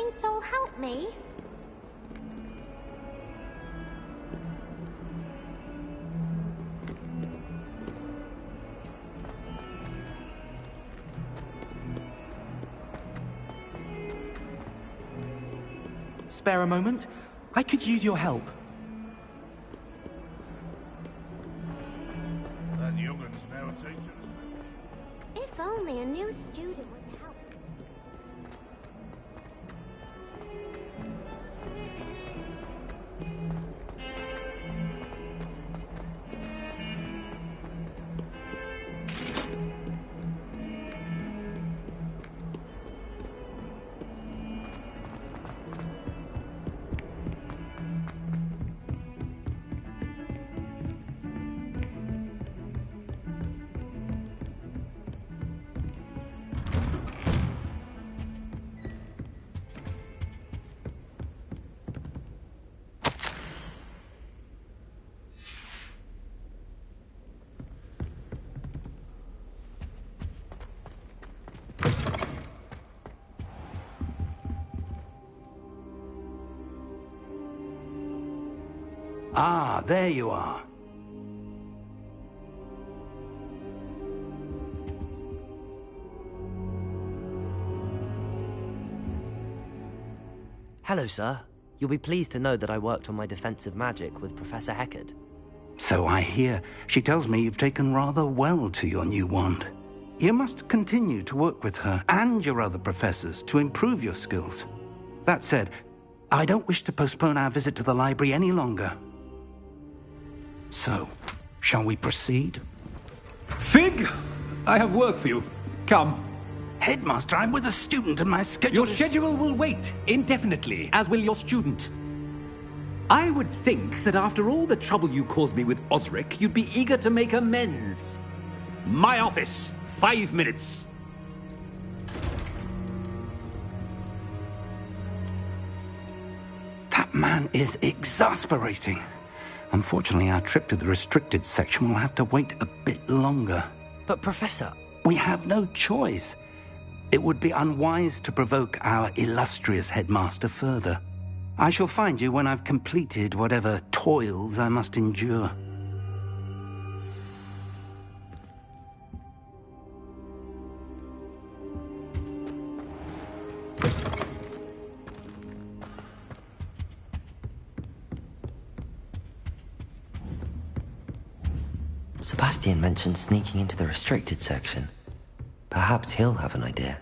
kind soul help me? Spare a moment? I could use your help. That youngun's now a teacher. If only a new student would help. Ah, there you are. Hello, sir. You'll be pleased to know that I worked on my defensive magic with Professor Heckard. So I hear. She tells me you've taken rather well to your new wand. You must continue to work with her and your other professors to improve your skills. That said, I don't wish to postpone our visit to the library any longer. So, shall we proceed? Fig! I have work for you. Come. Headmaster, I'm with a student and my schedule Your schedule will wait indefinitely, as will your student. I would think that after all the trouble you caused me with Osric, you'd be eager to make amends. My office, 5 minutes. That man is exasperating. Unfortunately, our trip to the restricted section will have to wait a bit longer. But, Professor... We have no choice. It would be unwise to provoke our illustrious headmaster further. I shall find you when I've completed whatever toils I must endure. Sebastian mentioned sneaking into the restricted section. Perhaps he'll have an idea.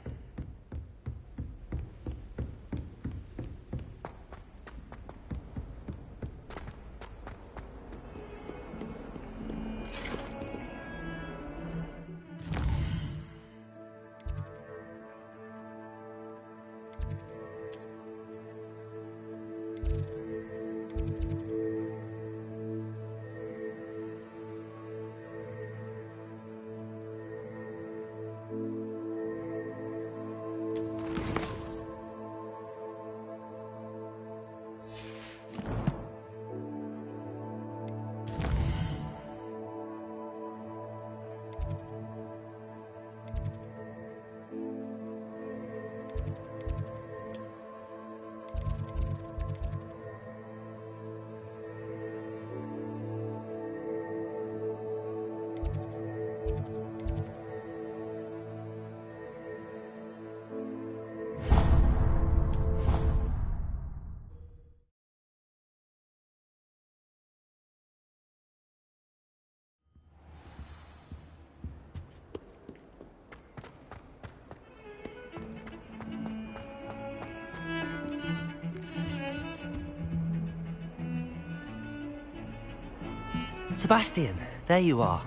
Sebastian, there you are.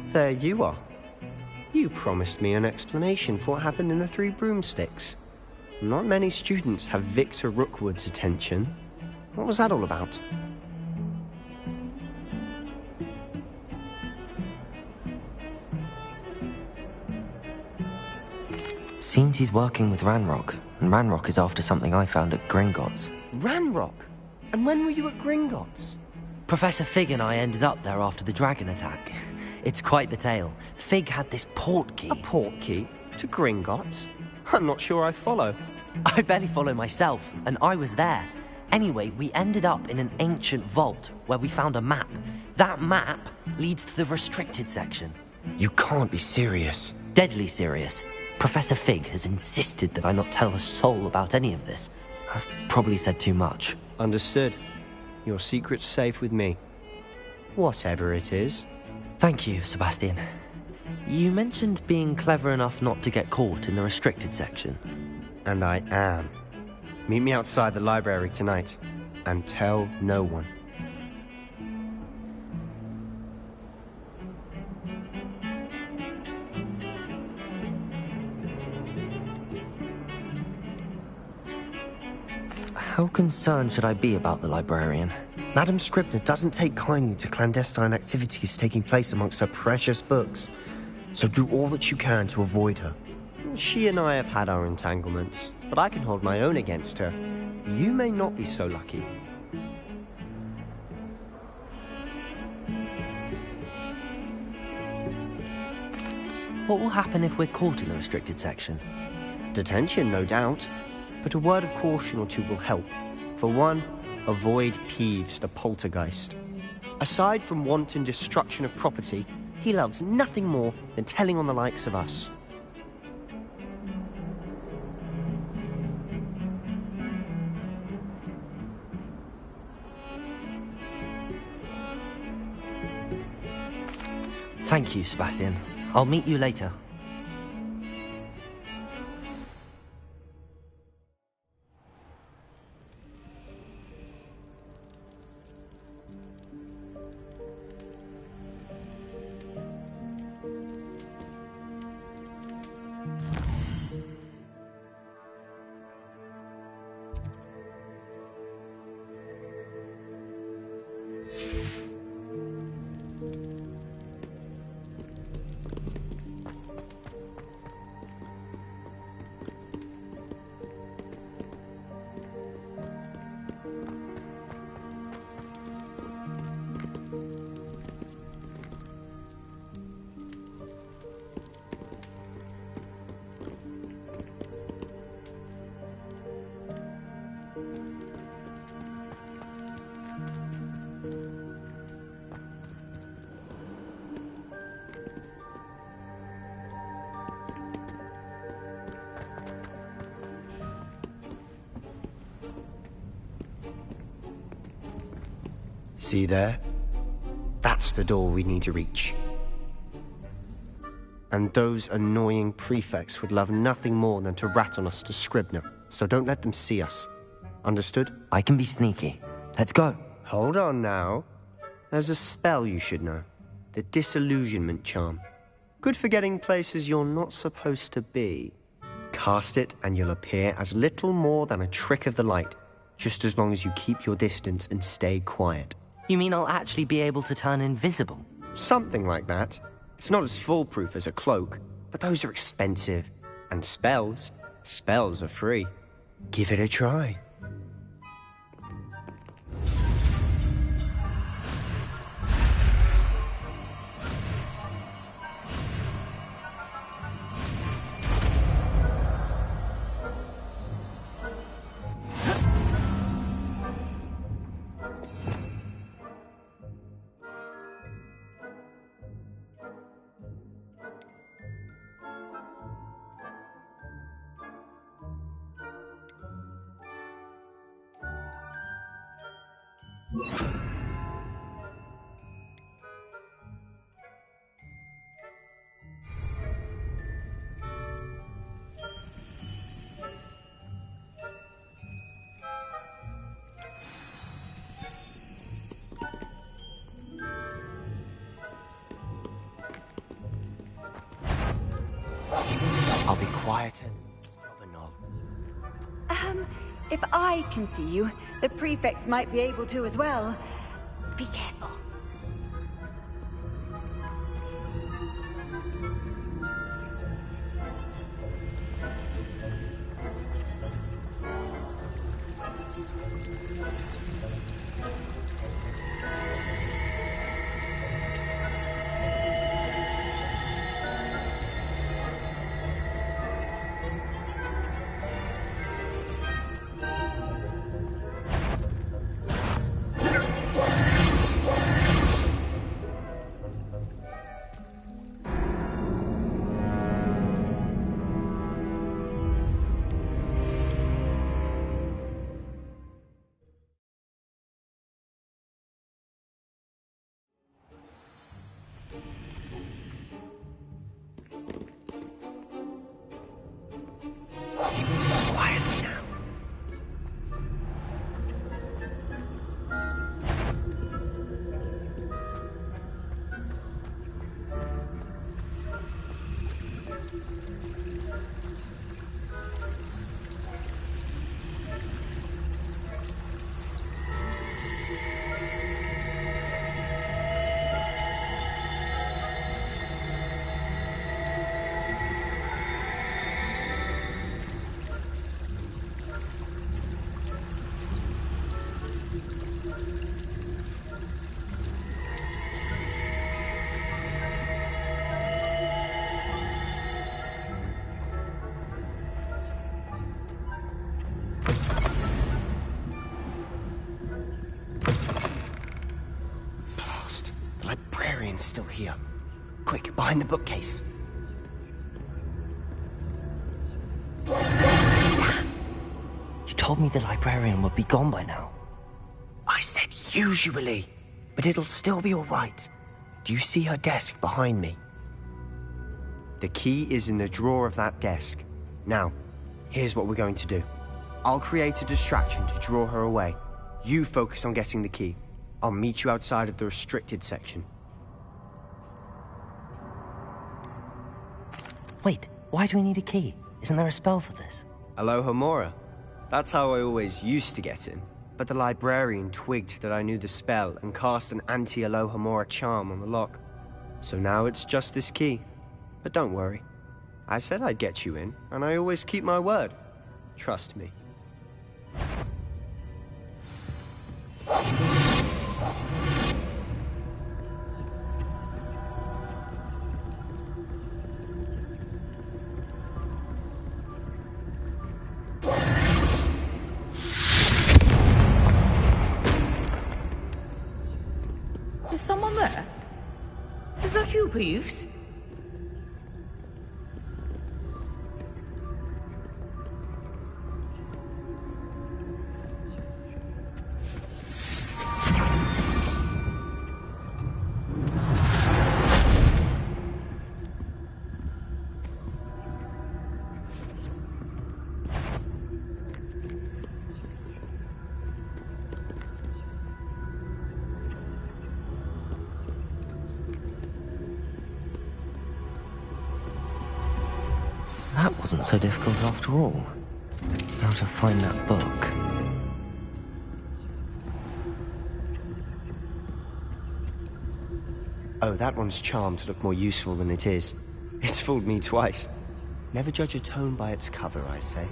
There you are. You promised me an explanation for what happened in the Three Broomsticks. Not many students have Victor Rookwood's attention. What was that all about? Seems he's working with Ranrock, and Ranrock is after something I found at Gringotts. Ranrock? And when were you at Gringotts? Professor Fig and I ended up there after the dragon attack. It's quite the tale. Fig had this port key. A port key? To Gringotts? I'm not sure I follow. I barely follow myself, and I was there. Anyway, we ended up in an ancient vault where we found a map. That map leads to the restricted section. You can't be serious. Deadly serious. Professor Fig has insisted that I not tell a soul about any of this. I've probably said too much. Understood. Your secret's safe with me. Whatever it is. Thank you, Sebastian. You mentioned being clever enough not to get caught in the restricted section. And I am. Meet me outside the library tonight, and tell no one. How concerned should I be about the librarian? Madame Scribner doesn't take kindly to clandestine activities taking place amongst her precious books, so do all that you can to avoid her. She and I have had our entanglements, but I can hold my own against her. You may not be so lucky. What will happen if we're caught in the restricted section? Detention, no doubt, but a word of caution or two will help. For one, avoid Peeves, the poltergeist. Aside from wanton destruction of property, he loves nothing more than telling on the likes of us. Thank you, Sebastian. I'll meet you later. See there? That's the door we need to reach. And those annoying prefects would love nothing more than to rat on us to Scribner, so don't let them see us. Understood? I can be sneaky. Let's go. Hold on now. There's a spell you should know. The disillusionment charm. Good for getting places you're not supposed to be. Cast it and you'll appear as little more than a trick of the light, just as long as you keep your distance and stay quiet. You mean I'll actually be able to turn invisible? Something like that. It's not as foolproof as a cloak, but those are expensive. And spells are free. Give it a try. I'll be quiet and if I can see you, the prefects might be able to as well. Be careful. Blast. The librarian's still here. Quick, behind the bookcase. You told me the librarian would be gone by now. I said usually, but it'll still be all right. Do you see her desk behind me? The key is in the drawer of that desk. Now, here's what we're going to do. I'll create a distraction to draw her away. You focus on getting the key. I'll meet you outside of the restricted section. Wait, why do we need a key? Isn't there a spell for this? Alohomora. That's how I always used to get in. But the librarian twigged that I knew the spell and cast an anti-Alohomora charm on the lock. So now it's just this key. But don't worry. I said I'd get you in, and I always keep my word. Trust me. Is someone there? Is that you, Peeves? That wasn't so difficult after all. Now to find that book. Oh, that one's charmed to look more useful than it is. It's fooled me twice. Never judge a tome by its cover, I say.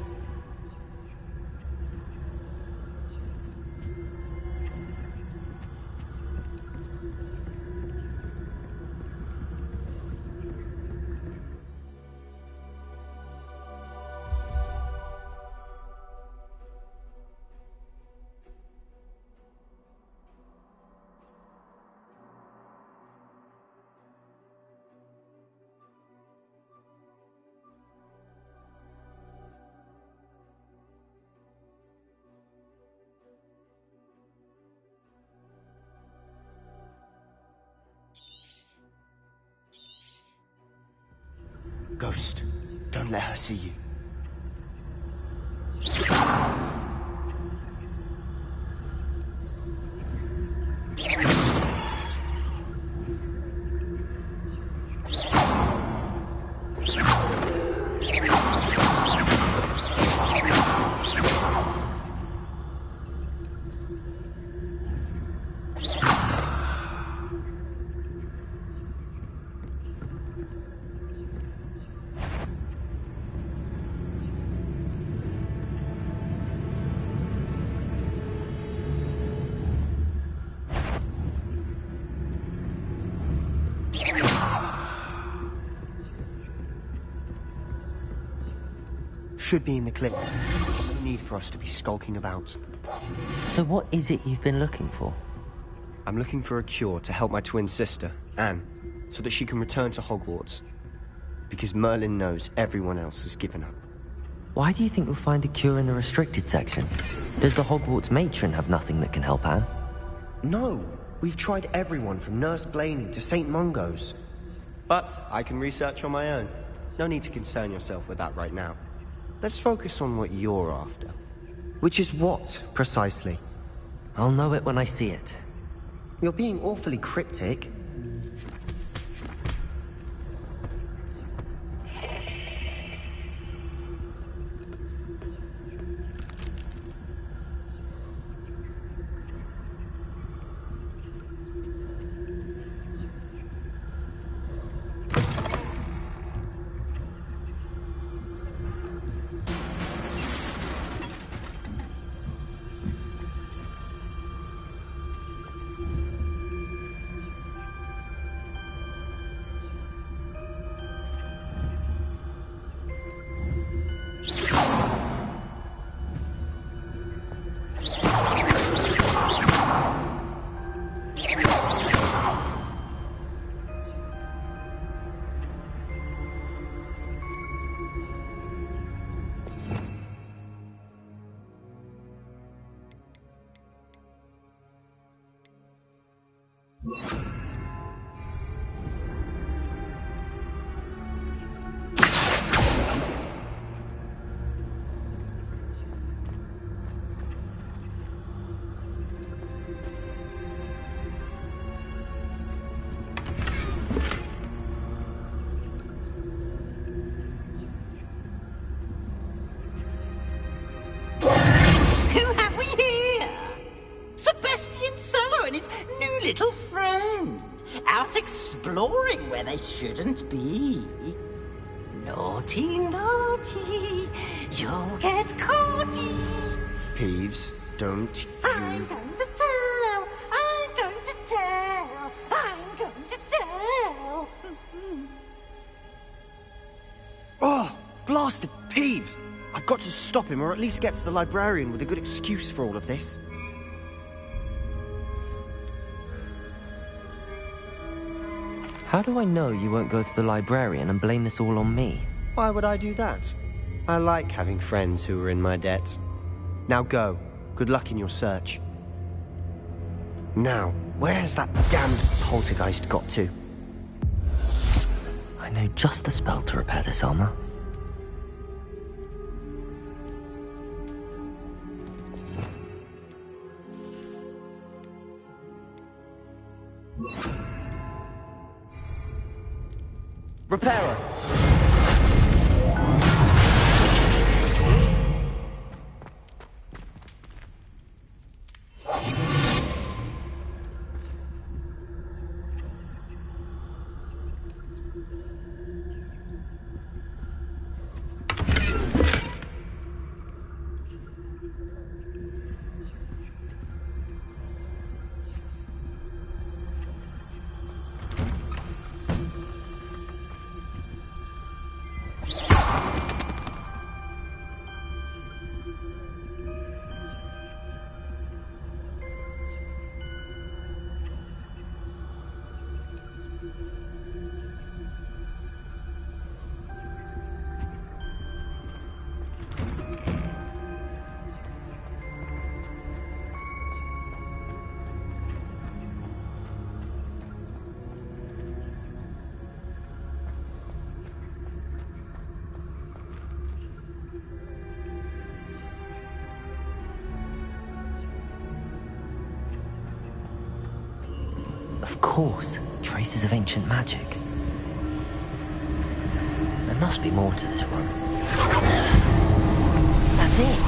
Ghost, don't let her see you. Should be in the clip. There's no need for us to be skulking about. So what is it you've been looking for? I'm looking for a cure to help my twin sister, Anne, so that she can return to Hogwarts. Because Merlin knows everyone else has given up. Why do you think you'll find a cure in the restricted section? Does the Hogwarts matron have nothing that can help Anne? No! We've tried everyone from Nurse Blaney to St. Mungo's. But I can research on my own. No need to concern yourself with that right now. Let's focus on what you're after. Which is what, precisely? I'll know it when I see it. You're being awfully cryptic. little friend, out exploring where they shouldn't be. Naughty, naughty, you'll get caughty. Peeves, don't you... I'm going to tell, I'm going to tell, I'm going to tell. Oh, blasted Peeves! I've got to stop him, or at least get to the librarian with a good excuse for all of this. How do I know you won't go to the librarian and blame this all on me? Why would I do that? I like having friends who are in my debt. Now go. Good luck in your search. Now, where's that damned poltergeist got to? I know just the spell to repair this armor. Repairer! Of course, traces of ancient magic. There must be more to this room. That's it!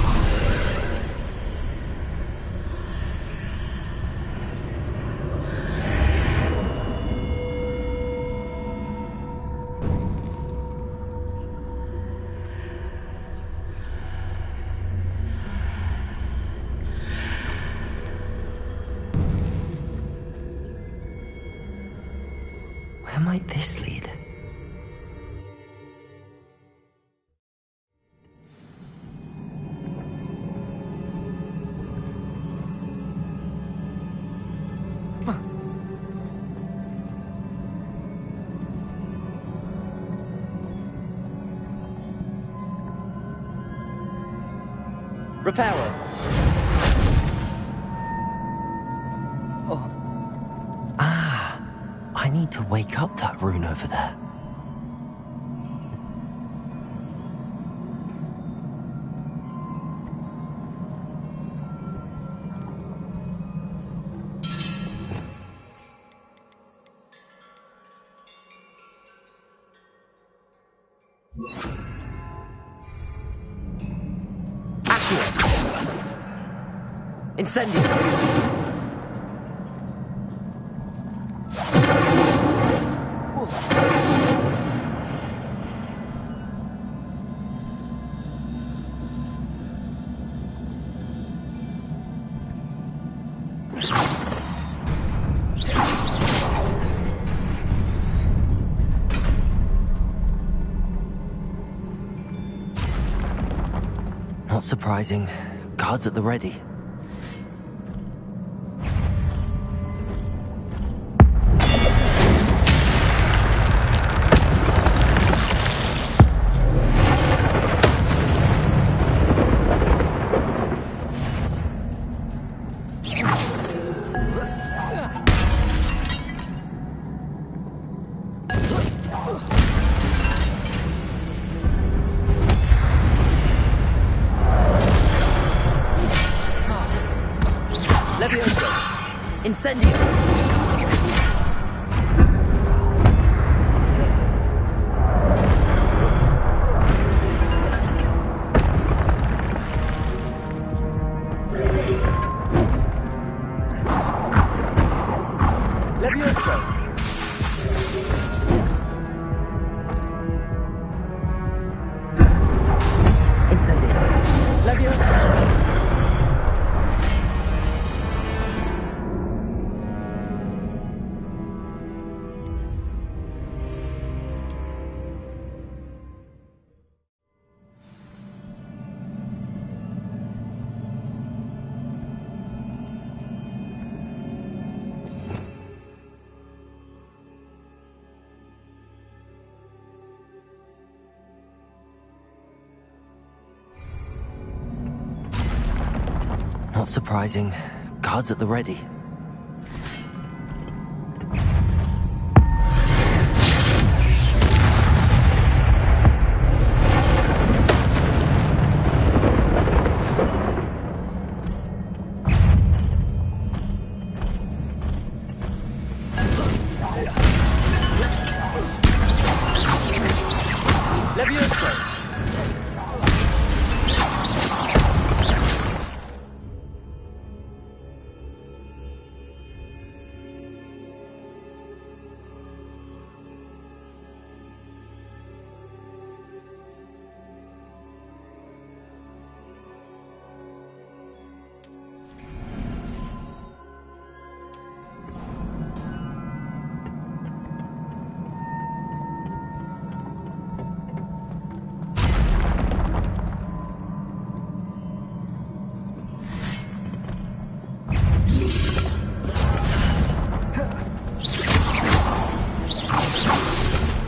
Where might this lead? Repairer! Oh. Ah, I need to wake up that rune over there. Incendio! Not surprising. Guards at the ready. Incendio! Not surprising. Guards at the ready.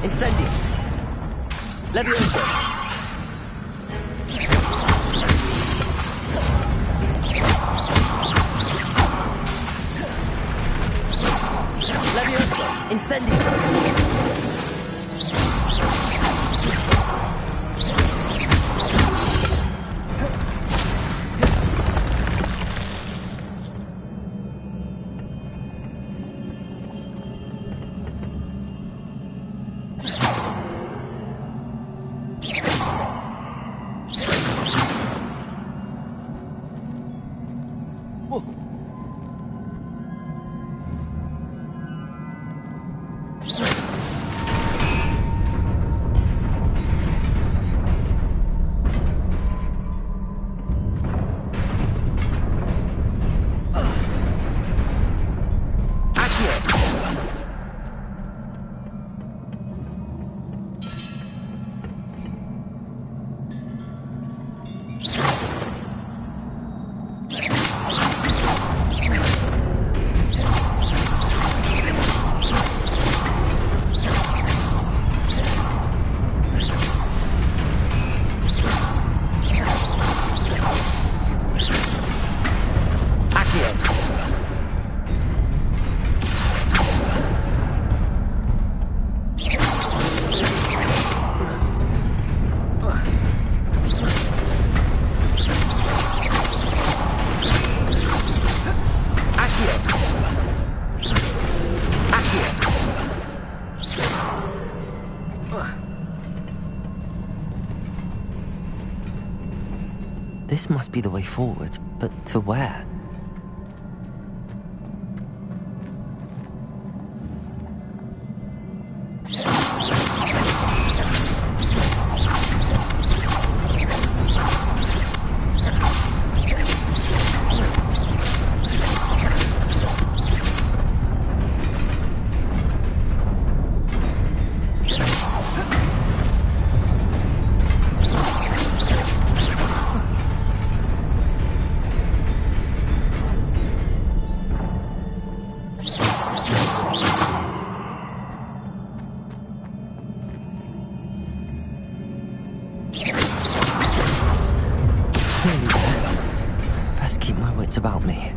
Incendio. Levioso. Levioso. Incendio. This must be the way forward, but to where? Best keep my wits about me.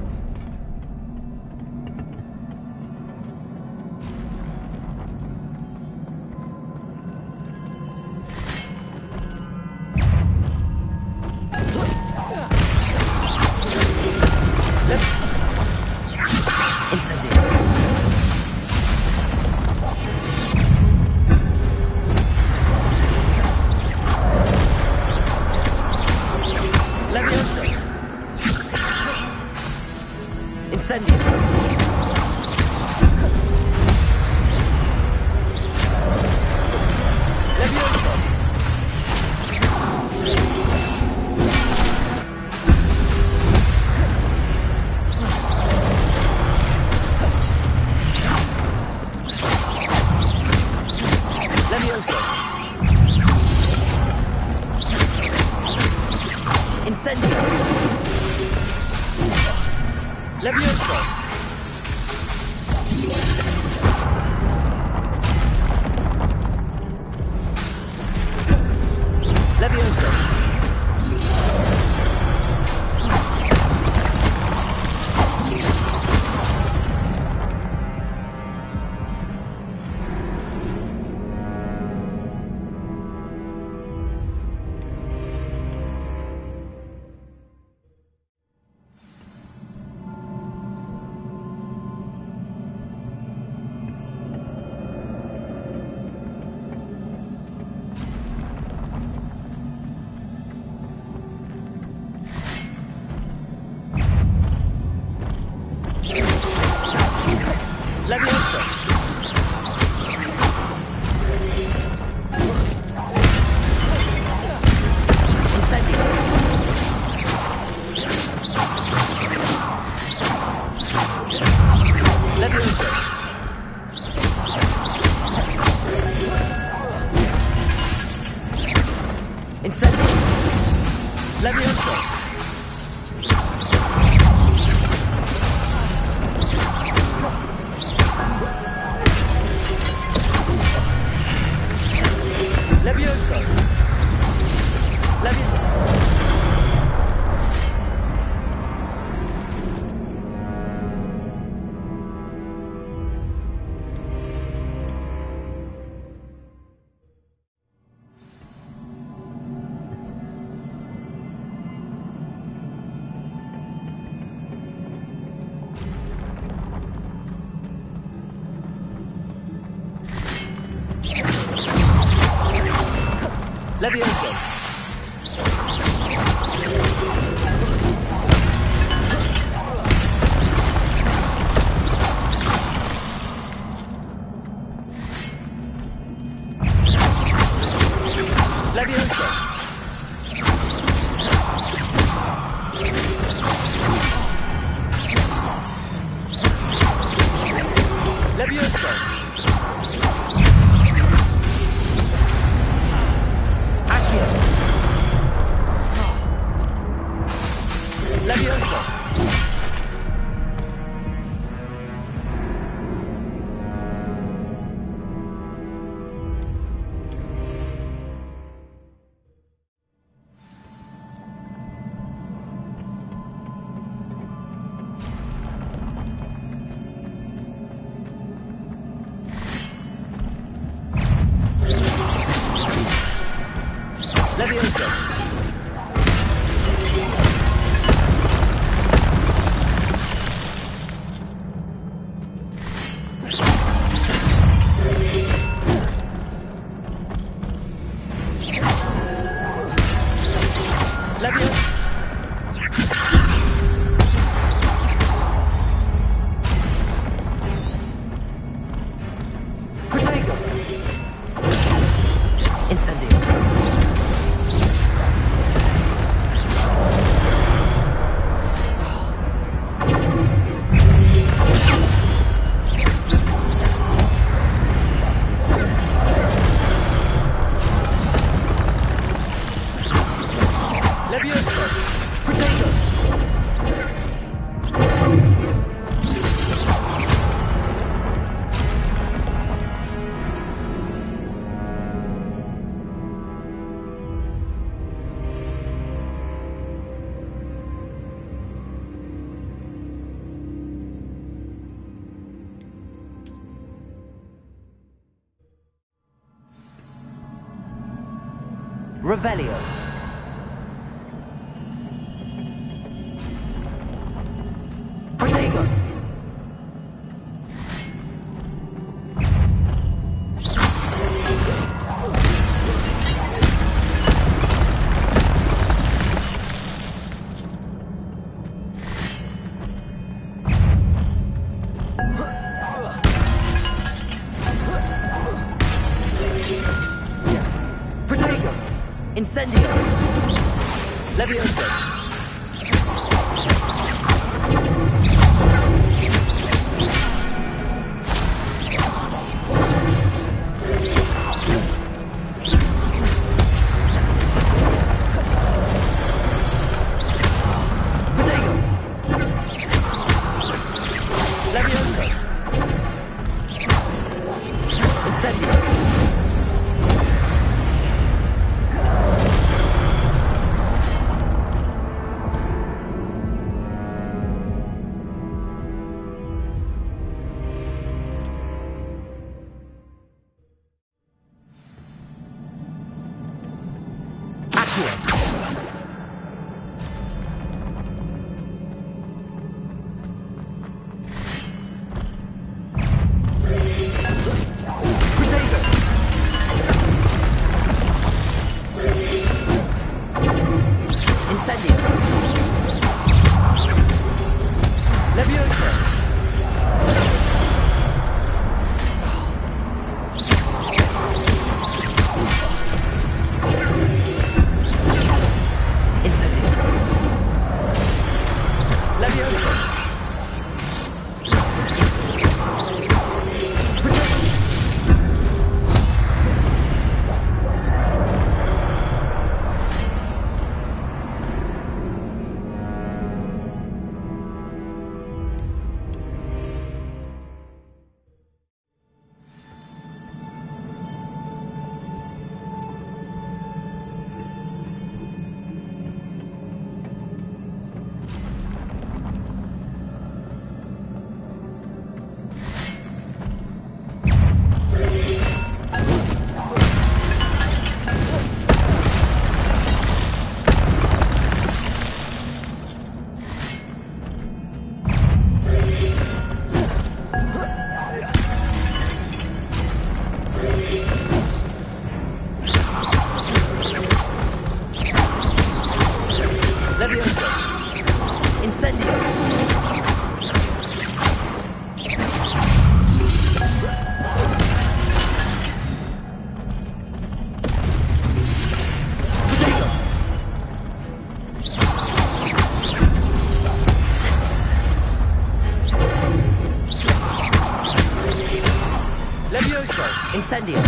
Leviosa! Incendio! Leviosa! Incendio! Leviosa! Leviosa! Leviosa! Leviosa! Leviosa! Accio! Leviosa! Leviosa! Leviosa! Protego! Incendio! Leviosa! Protego! Revelio! Protego! Protego! Incendio! Leviosa! Protego! Leviosa! Incendio! Leviosa! Incendio!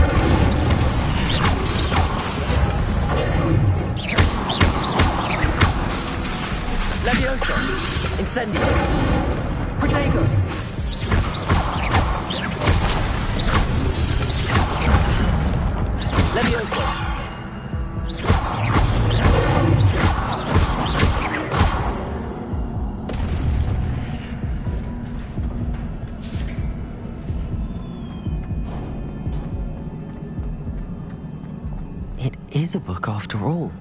Leviosa! Incendio! Protego! Leviosa! It is a book after all.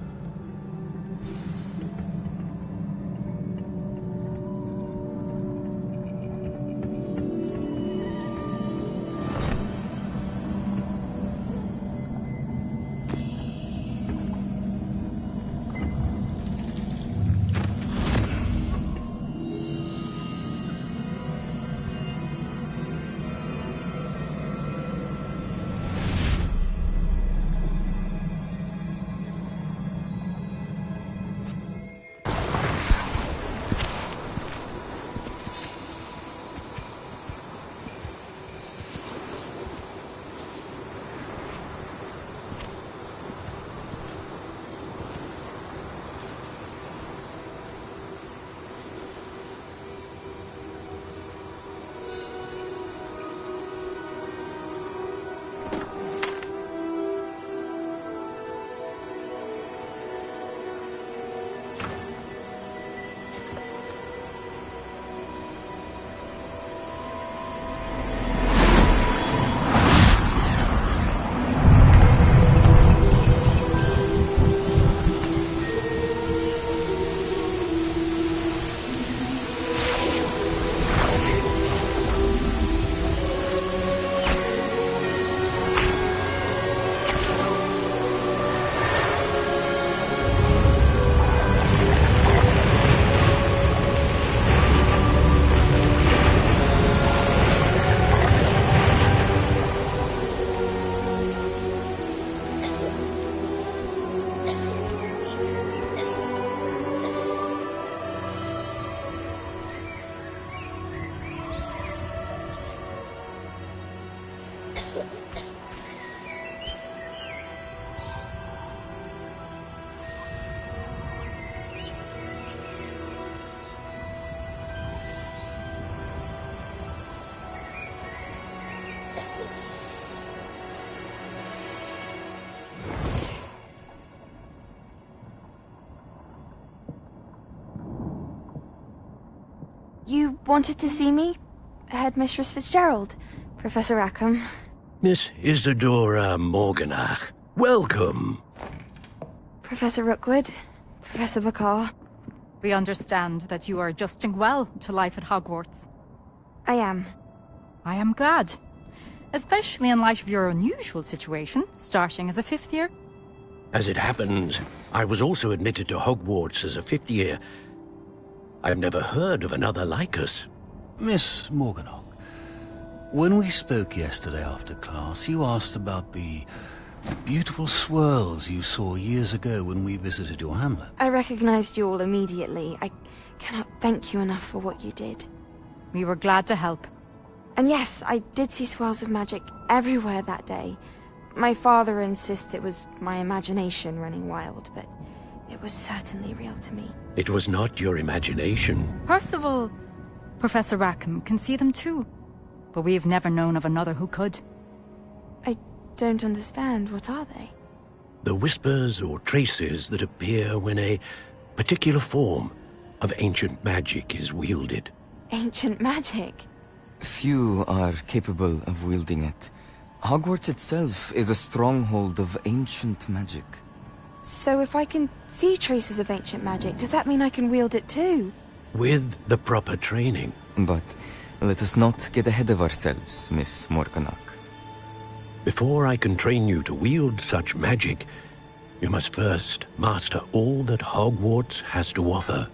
You wanted to see me? Headmistress Fitzgerald? Professor Rackham? Miss Isadora Morganach, welcome. Professor Rookwood? Professor Bakar? We understand that you are adjusting well to life at Hogwarts. I am. I am glad. Especially in light of your unusual situation, starting as a 5th year. As it happens, I was also admitted to Hogwarts as a 5th year. I've never heard of another like us. Miss Morganach, when we spoke yesterday after class, you asked about the beautiful swirls you saw years ago when we visited your hamlet. I recognized you all immediately. I cannot thank you enough for what you did. We were glad to help. And yes, I did see swirls of magic everywhere that day. My father insists it was my imagination running wild, but it was certainly real to me. It was not your imagination. Percival, Professor Rackham can see them too. But we've never known of another who could. I don't understand. What are they? The whispers or traces that appear when a particular form of ancient magic is wielded. Ancient magic? Few are capable of wielding it. Hogwarts itself is a stronghold of ancient magic. So if I can see traces of ancient magic, does that mean I can wield it too? With the proper training. But let us not get ahead of ourselves, Miss Morganach. Before I can train you to wield such magic, you must first master all that Hogwarts has to offer.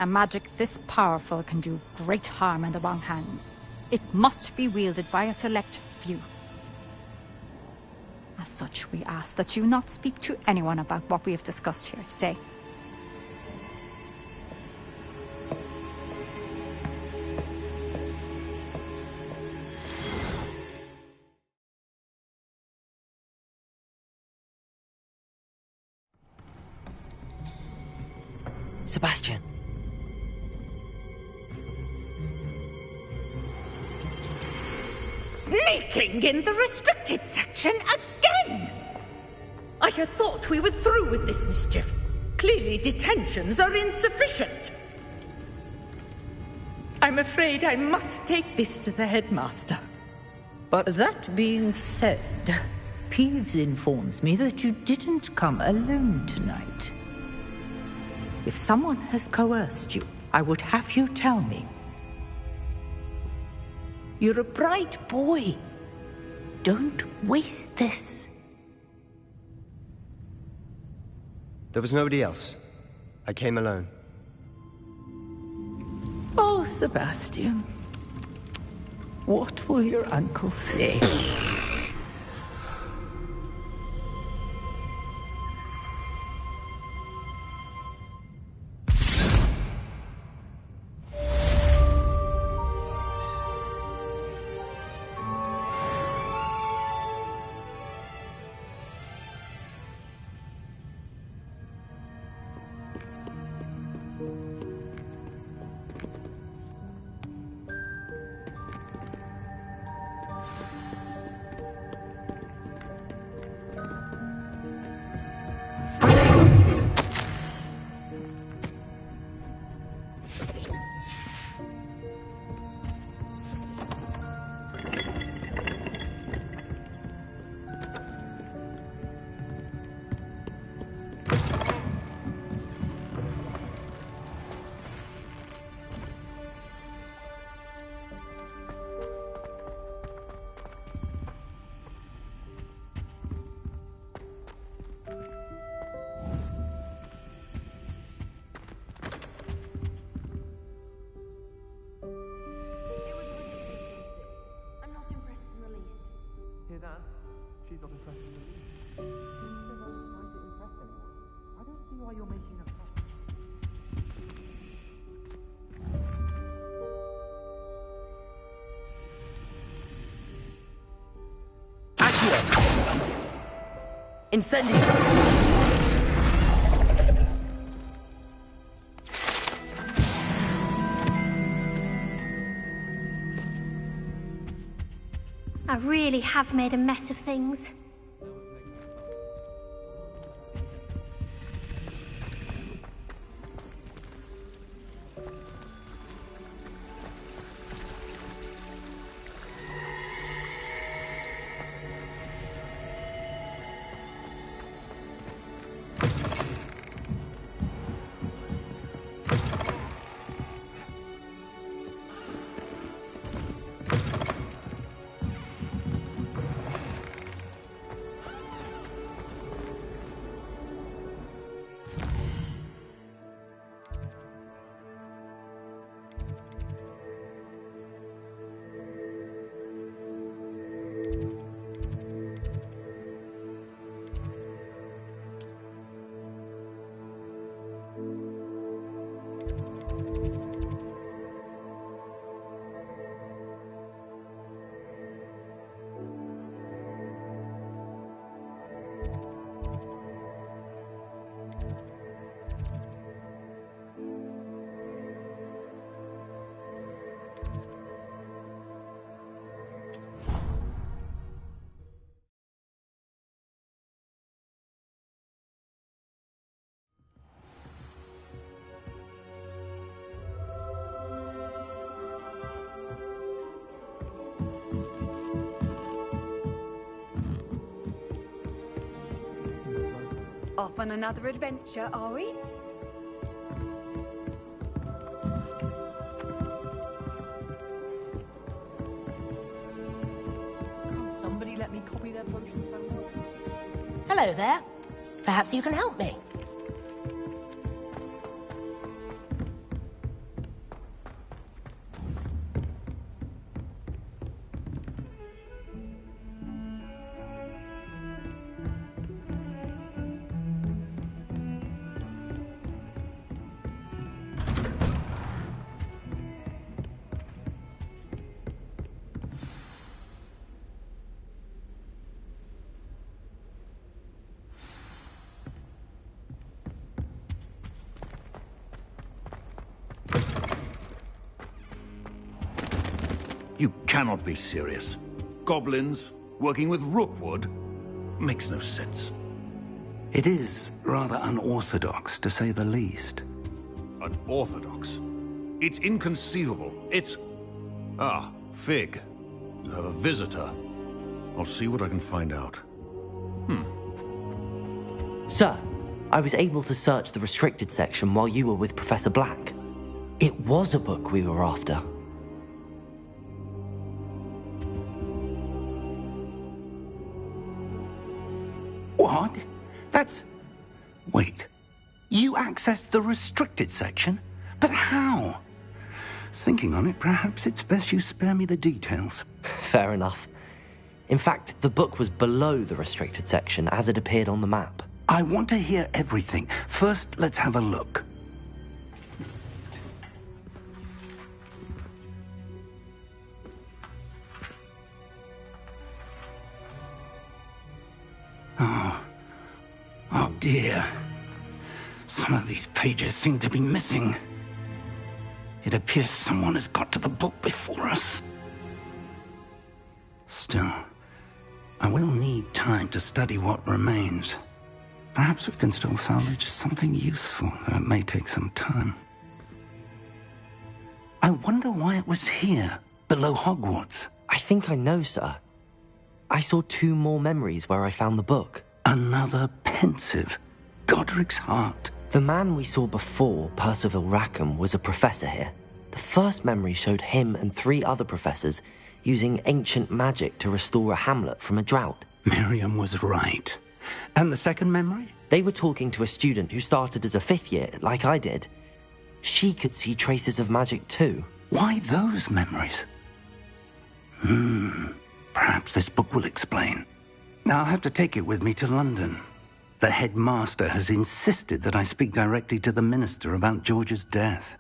A magic this powerful can do great harm in the wrong hands. It must be wielded by a select few. As such, we ask that you not speak to anyone about what we have discussed here today. Sebastian. Sneaking in the restricted section again! I had thought we were through with this mischief. Clearly detentions are insufficient. I'm afraid I must take this to the headmaster. But that being said, Peeves informs me that you didn't come alone tonight. If someone has coerced you, I would have you tell me. You're a bright boy. Don't waste this. There was nobody else. I came alone. Oh, Sebastian. What will your uncle say? Hear that? She's not impressed in the least. She says I was trying to impress anyone. I don't see why you're making a fuss. Accio! Incendio! I really have made a mess of things. Off on another adventure, are we? Can't somebody let me copy their potions? Hello there. Perhaps you can help me. You cannot be serious. Goblins working with Rookwood makes no sense. It is rather unorthodox, to say the least. Unorthodox? It's inconceivable. It's... Ah, Fig. You have a visitor. I'll see what I can find out. Sir, I was able to search the restricted section while you were with Professor Black. It was a book we were after. What? That's... Wait. You accessed the restricted section? But how? Thinking on it, perhaps it's best you spare me the details. Fair enough. In fact, the book was below the restricted section as it appeared on the map. I want to hear everything. First, let's have a look. Oh dear. Some of these pages seem to be missing. It appears someone has got to the book before us. Still, I will need time to study what remains. Perhaps we can still salvage something useful, though it may take some time. I wonder why it was here, below Hogwarts. I think I know, sir. I saw 2 more memories where I found the book. Another pensive. Godric's heart. The man we saw before, Percival Rackham, was a professor here. The first memory showed him and 3 other professors using ancient magic to restore a hamlet from a drought. Miriam was right. And the second memory? They were talking to a student who started as a 5th year, like I did. She could see traces of magic too. Why those memories? Perhaps this book will explain. I'll have to take it with me to London. The headmaster has insisted that I speak directly to the minister about George's death.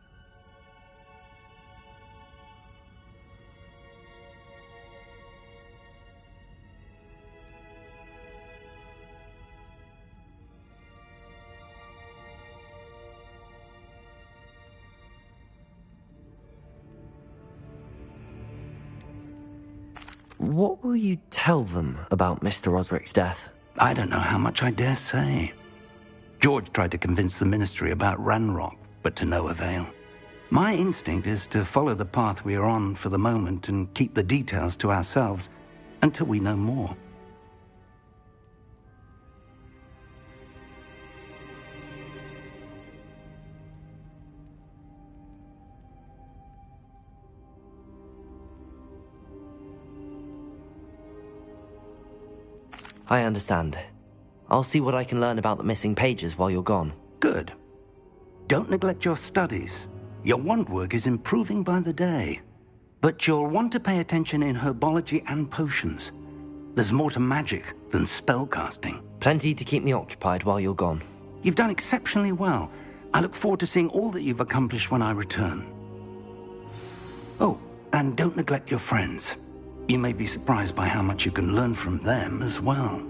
What will you tell them about Mr. Osric's death? I don't know how much I dare say. George tried to convince the ministry about Ranrock, but to no avail. My instinct is to follow the path we are on for the moment and keep the details to ourselves until we know more. I understand. I'll see what I can learn about the missing pages while you're gone. Good. Don't neglect your studies. Your wand work is improving by the day. But you'll want to pay attention in herbology and potions. There's more to magic than spellcasting. Plenty to keep me occupied while you're gone. You've done exceptionally well. I look forward to seeing all that you've accomplished when I return. Oh, and don't neglect your friends. You may be surprised by how much you can learn from them as well.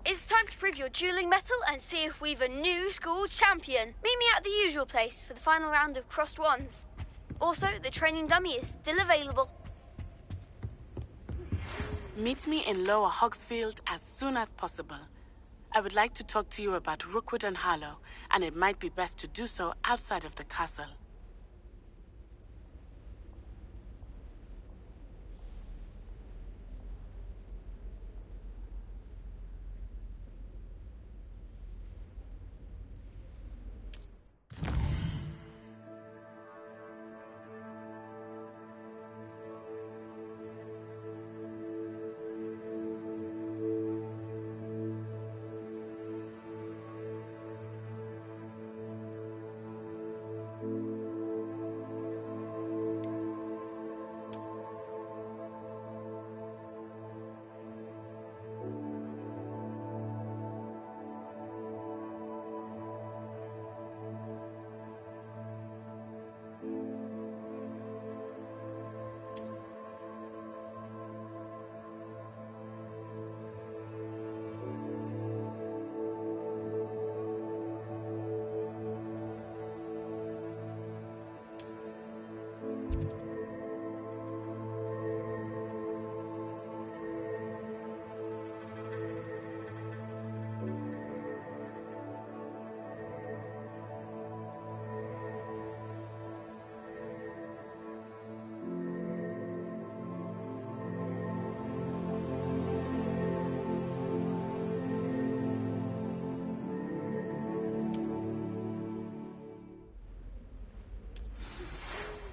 It's time to prove your dueling mettle and see if we've a new school champion. Meet me at the usual place for the final round of crossed wands. Also, the training dummy is still available. Meet me in Lower Hogsfield as soon as possible. I would like to talk to you about Rookwood and Harlow, and it might be best to do so outside of the castle.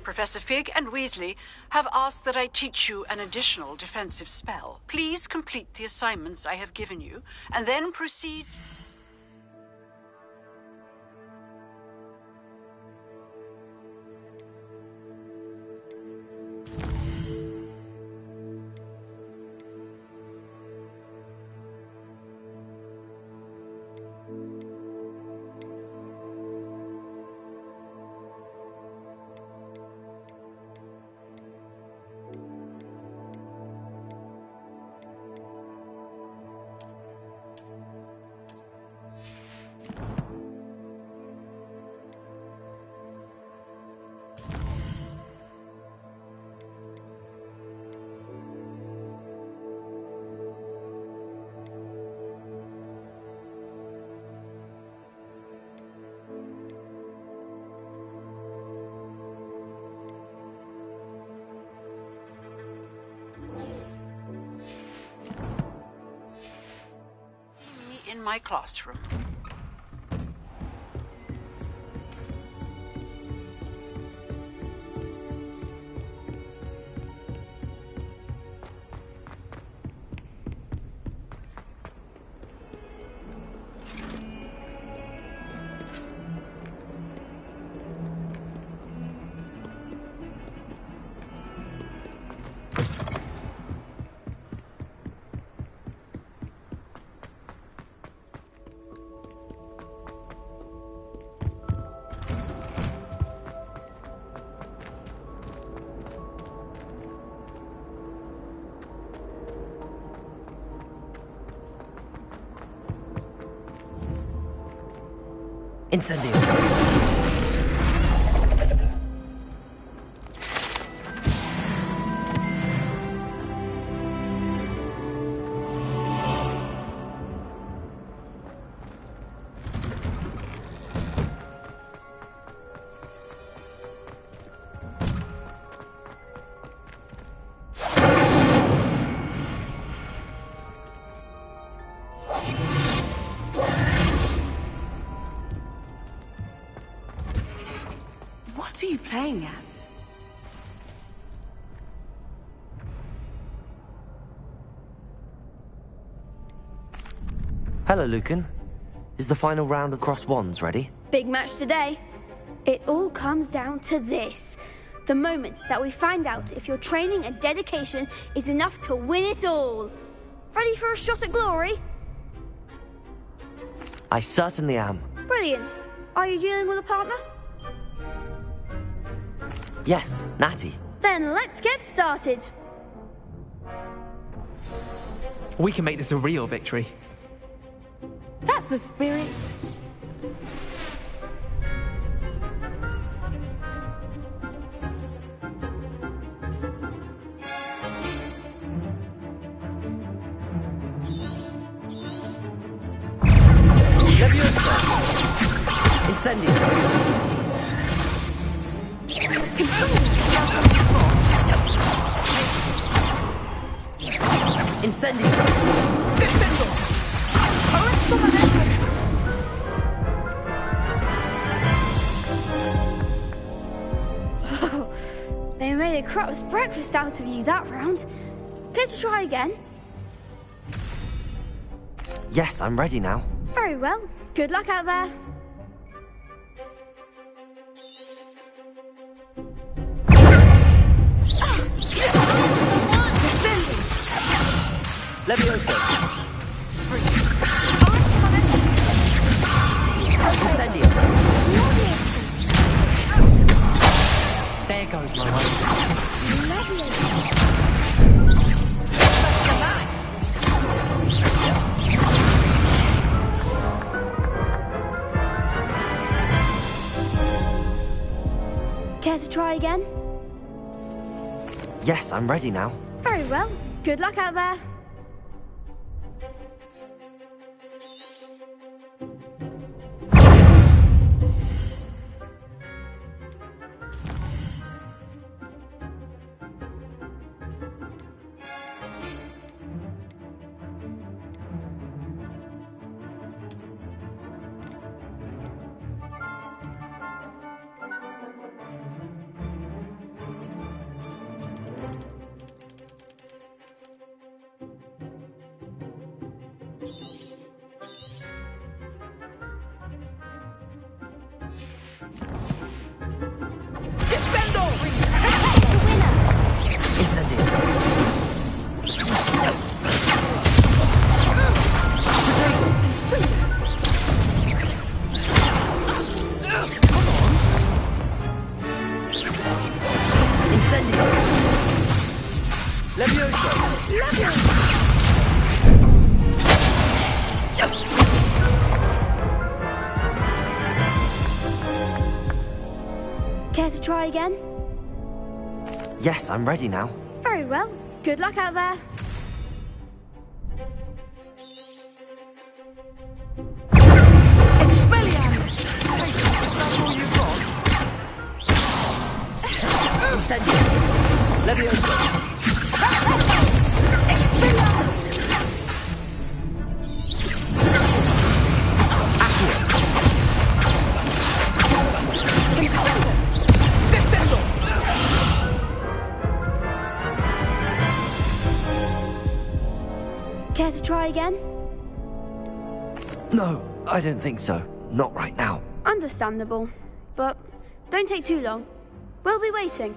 Professor Fig and Weasley have asked that I teach you an additional defensive spell. Please complete the assignments I have given you, and then proceed... in my classroom. Incendio. What are you playing at? Hello, Lucan. Is the final round of cross wands ready? Big match today. It all comes down to this. The moment that we find out if your training and dedication is enough to win it all. Ready for a shot at glory? I certainly am. Brilliant. Are you dealing with a partner? Yes, Natty. Then let's get started. We can make this a real victory. That's the spirit. Incendio! Incendio! They made a crap's breakfast out of you that round. Care to try again? Yes, I'm ready now. Very well. Good luck out there. Levioso! Incendio! There goes my way. Care to try again? Yes, I'm ready now. Very well. Good luck out there. Care to try again? Yes, I'm ready now. Very well. Good luck out there. Incendio! Levioso! Care to try again? No, I don't think so. Not right now. Understandable. But don't take too long. We'll be waiting.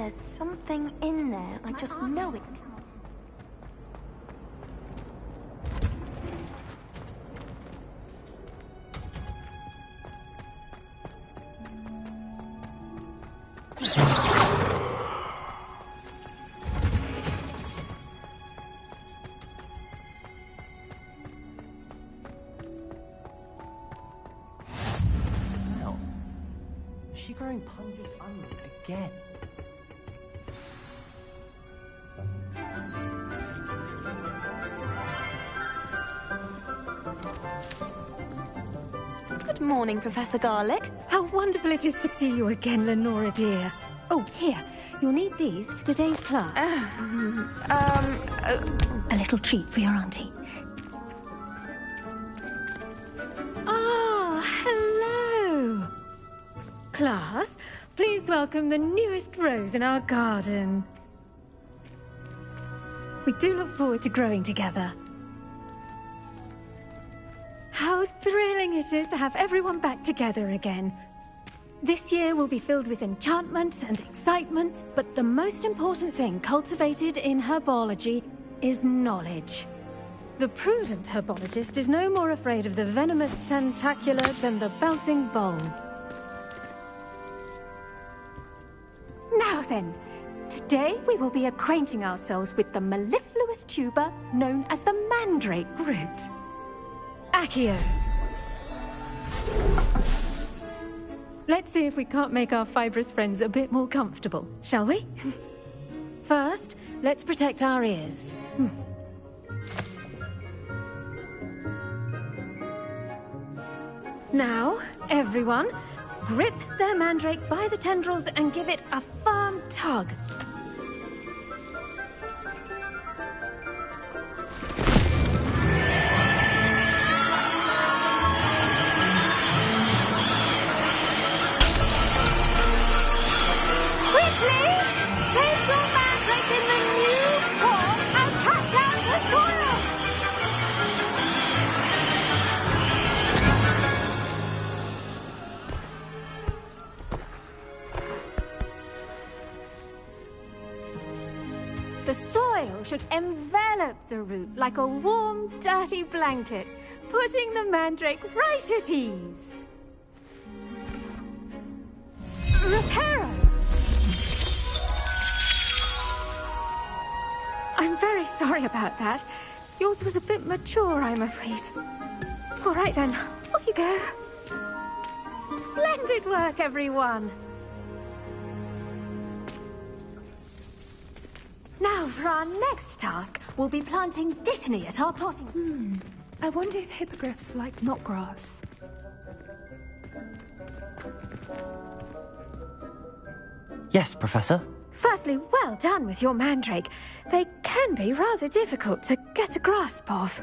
There's something in there. I just know it. Smell. Is she growing pungent onion again? Good morning, Professor Garlic. How wonderful it is to see you again, Lenora dear. Oh, here. You'll need these for today's class. A little treat for your auntie. Ah, hello. Class, please welcome the newest rose in our garden. We do look forward to growing together. How thrilling it is to have everyone back together again. This year will be filled with enchantment and excitement, but the most important thing cultivated in herbology is knowledge. The prudent herbologist is no more afraid of the venomous tentacula than the bouncing bowl. Now then, today we will be acquainting ourselves with the mellifluous tuber known as the mandrake root. Accio. Let's see if we can't make our fibrous friends a bit more comfortable, shall we? First, let's protect our ears. Now, everyone, grip their mandrake by the tendrils and give it a firm tug. The soil should envelop the root like a warm, dirty blanket, putting the mandrake right at ease. Reparo! I'm very sorry about that. Yours was a bit mature, I'm afraid. All right then, off you go. Splendid work, everyone. Now, for our next task, we'll be planting dittany at our potting. I wonder if hippogriffs like knotgrass. Yes, Professor. Firstly, well done with your mandrake. They can be rather difficult to get a grasp of.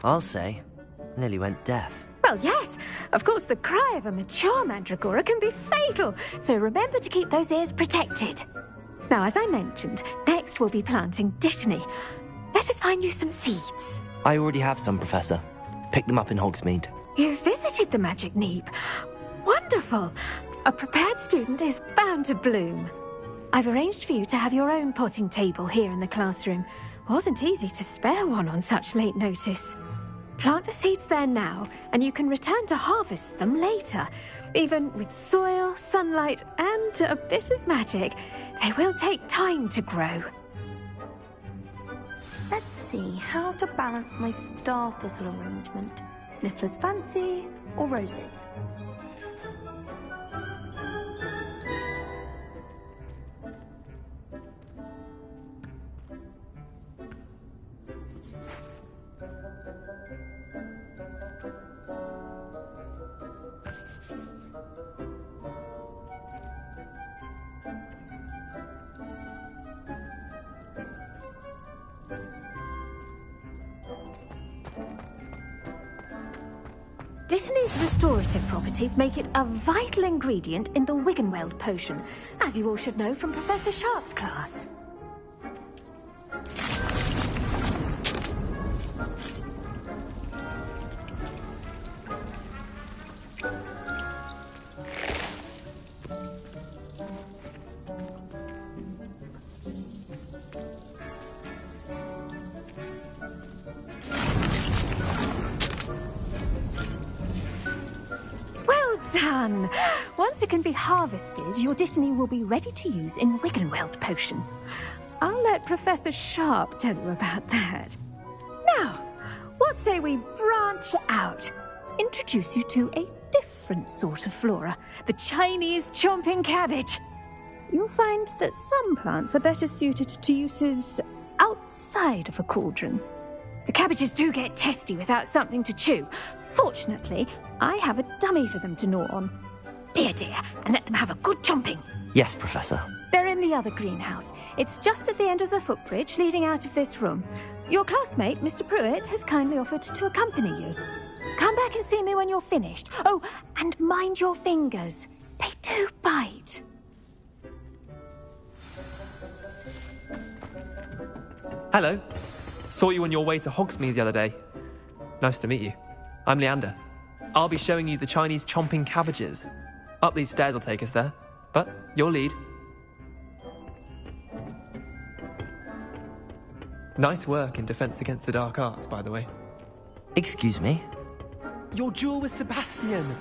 I'll say. Nearly went deaf. Well, yes. Of course, the cry of a mature mandragora can be fatal, so remember to keep those ears protected. Now, as I mentioned, next we'll be planting dittany. Let us find you some seeds. I already have some, Professor. Picked them up in Hogsmeade. You visited the Magic Neep. Wonderful. A prepared student is bound to bloom. I've arranged for you to have your own potting table here in the classroom. Wasn't easy to spare one on such late notice. Plant the seeds there now, and you can return to harvest them later. Even with soil, sunlight, and a bit of magic, they will take time to grow. Let's see how to balance my star thistle arrangement. Niffler's fancy or roses? Dittany's restorative properties make it a vital ingredient in the Wiggenweld potion, as you all should know from Professor Sharp's class. Done! Once it can be harvested, your Dittany will be ready to use in Wiggenweld potion. I'll let Professor Sharp tell you about that. Now, what say we branch out? Introduce you to a different sort of flora, the Chinese chomping cabbage. You'll find that some plants are better suited to uses outside of a cauldron. The cabbages do get testy without something to chew. Fortunately, I have a dummy for them to gnaw on. Be a dear and let them have a good chomping. Yes, Professor. They're in the other greenhouse. It's just at the end of the footbridge leading out of this room. Your classmate, Mr. Pruitt, has kindly offered to accompany you. Come back and see me when you're finished. Oh, and mind your fingers. They do bite. Hello. Saw you on your way to Hogsmeade the other day. Nice to meet you. I'm Leander. I'll be showing you the Chinese chomping cabbages. Up these stairs will take us there, but your lead. Nice work in Defense Against the Dark Arts, by the way. Excuse me? Your duel with Sebastian!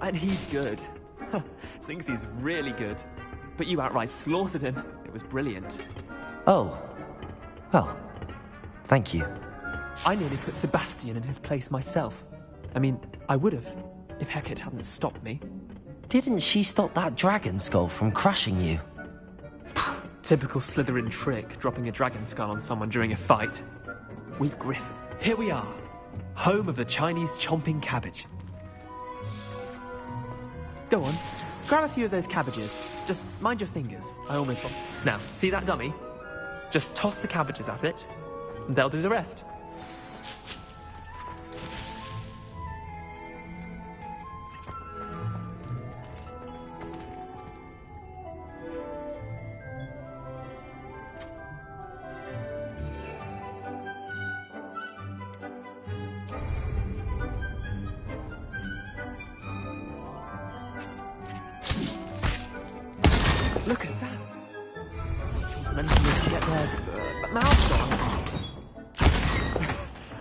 And he's good. Thinks he's really good. But you outright slaughtered him. It was brilliant. Oh. Well, thank you. I nearly put Sebastian in his place myself. I mean, I would have, if Hecate hadn't stopped me. Didn't she stop that dragon skull from crushing you? Typical Slytherin trick, dropping a dragon skull on someone during a fight. We've Griffin. Here we are, home of the Chinese chomping cabbage. Go on, grab a few of those cabbages. Just mind your fingers. I almost lost. Now, see that dummy? Just toss the cabbages at it, and they'll do the rest. Look at that! Get their mouths on.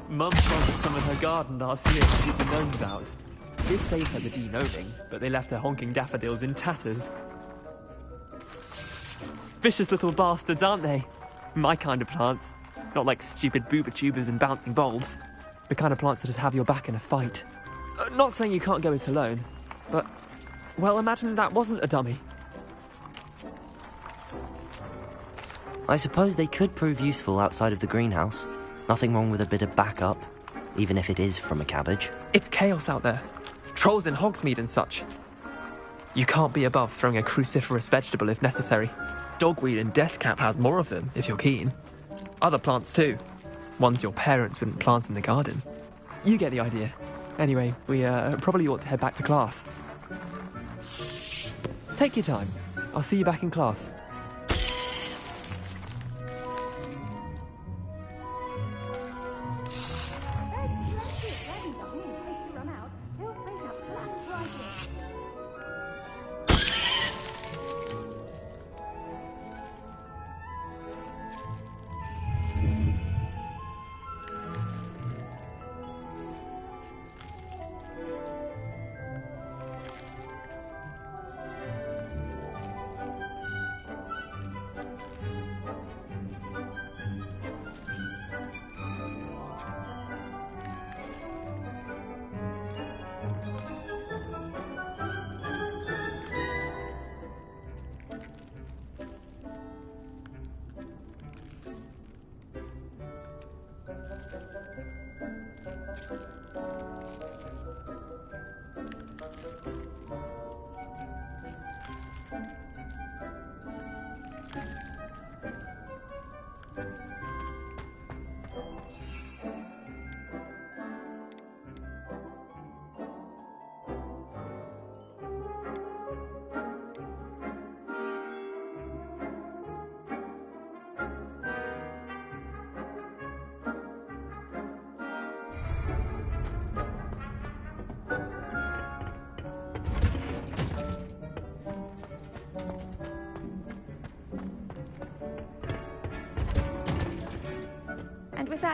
Mum planted some in her garden last year to keep the gnomes out. Did save her the de-gnoming, but they left her honking daffodils in tatters. Vicious little bastards, aren't they? My kind of plants. Not like stupid booba tubers and bouncing bulbs. The kind of plants that'd have your back in a fight. Not saying you can't go it alone, but... well, imagine that wasn't a dummy. I suppose they could prove useful outside of the greenhouse. Nothing wrong with a bit of backup, even if it is from a cabbage. It's chaos out there. Trolls in Hogsmeade and such. You can't be above throwing a cruciferous vegetable if necessary. Dogweed and deathcap has more of them, if you're keen. Other plants too. Ones your parents wouldn't plant in the garden. You get the idea. Anyway, we probably ought to head back to class. Take your time. I'll see you back in class.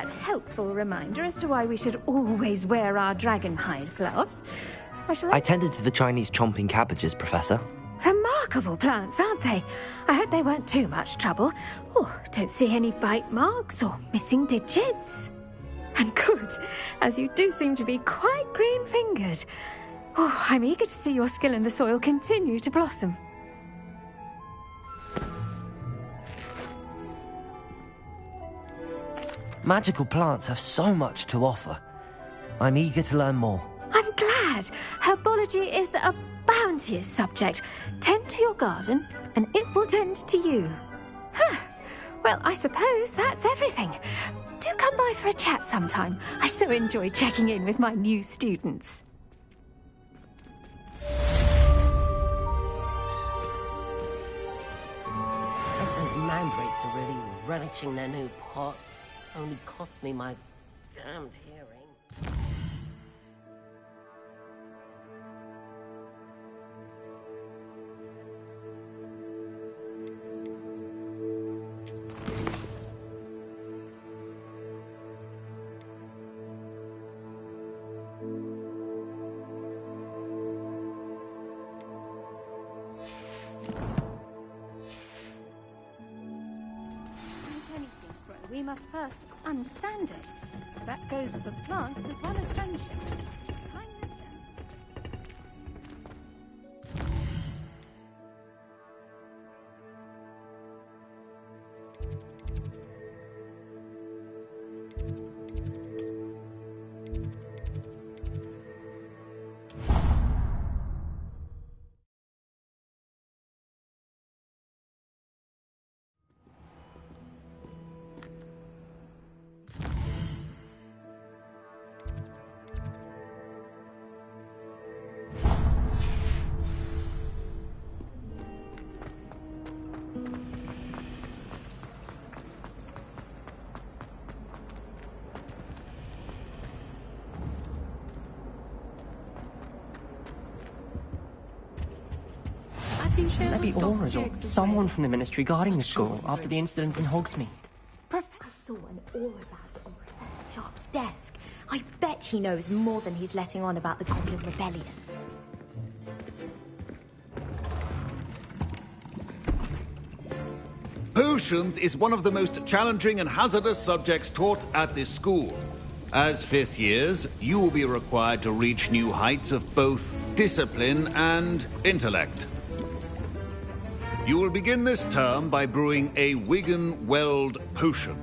that helpful reminder as to why we should always wear our dragonhide gloves, I tended to the Chinese chomping cabbages, Professor. Remarkable plants, aren't they? I hope they weren't too much trouble. Oh, don't see any bite marks or missing digits. And good, as you do seem to be quite green-fingered. Oh, I'm eager to see your skill in the soil continue to blossom. Magical plants have so much to offer. I'm eager to learn more. I'm glad. Herbology is a bounteous subject. Tend to your garden, and it will tend to you. Huh. Well, I suppose that's everything. Do come by for a chat sometime. I so enjoy checking in with my new students. Those mandrakes are really relishing their new pots. Only cost me my damned hearing. We must first understand it. That goes for plants as well as friendship. Maybe Aura's or someone from the Ministry guarding the school after the incident in Hogsmeade. I saw an aura bag on Professor Sharp's desk. I bet he knows more than he's letting on about the Goblin Rebellion. Potions is one of the most challenging and hazardous subjects taught at this school. As fifth years, you will be required to reach new heights of both discipline and intellect. You will begin this term by brewing a Wigan-Weld potion.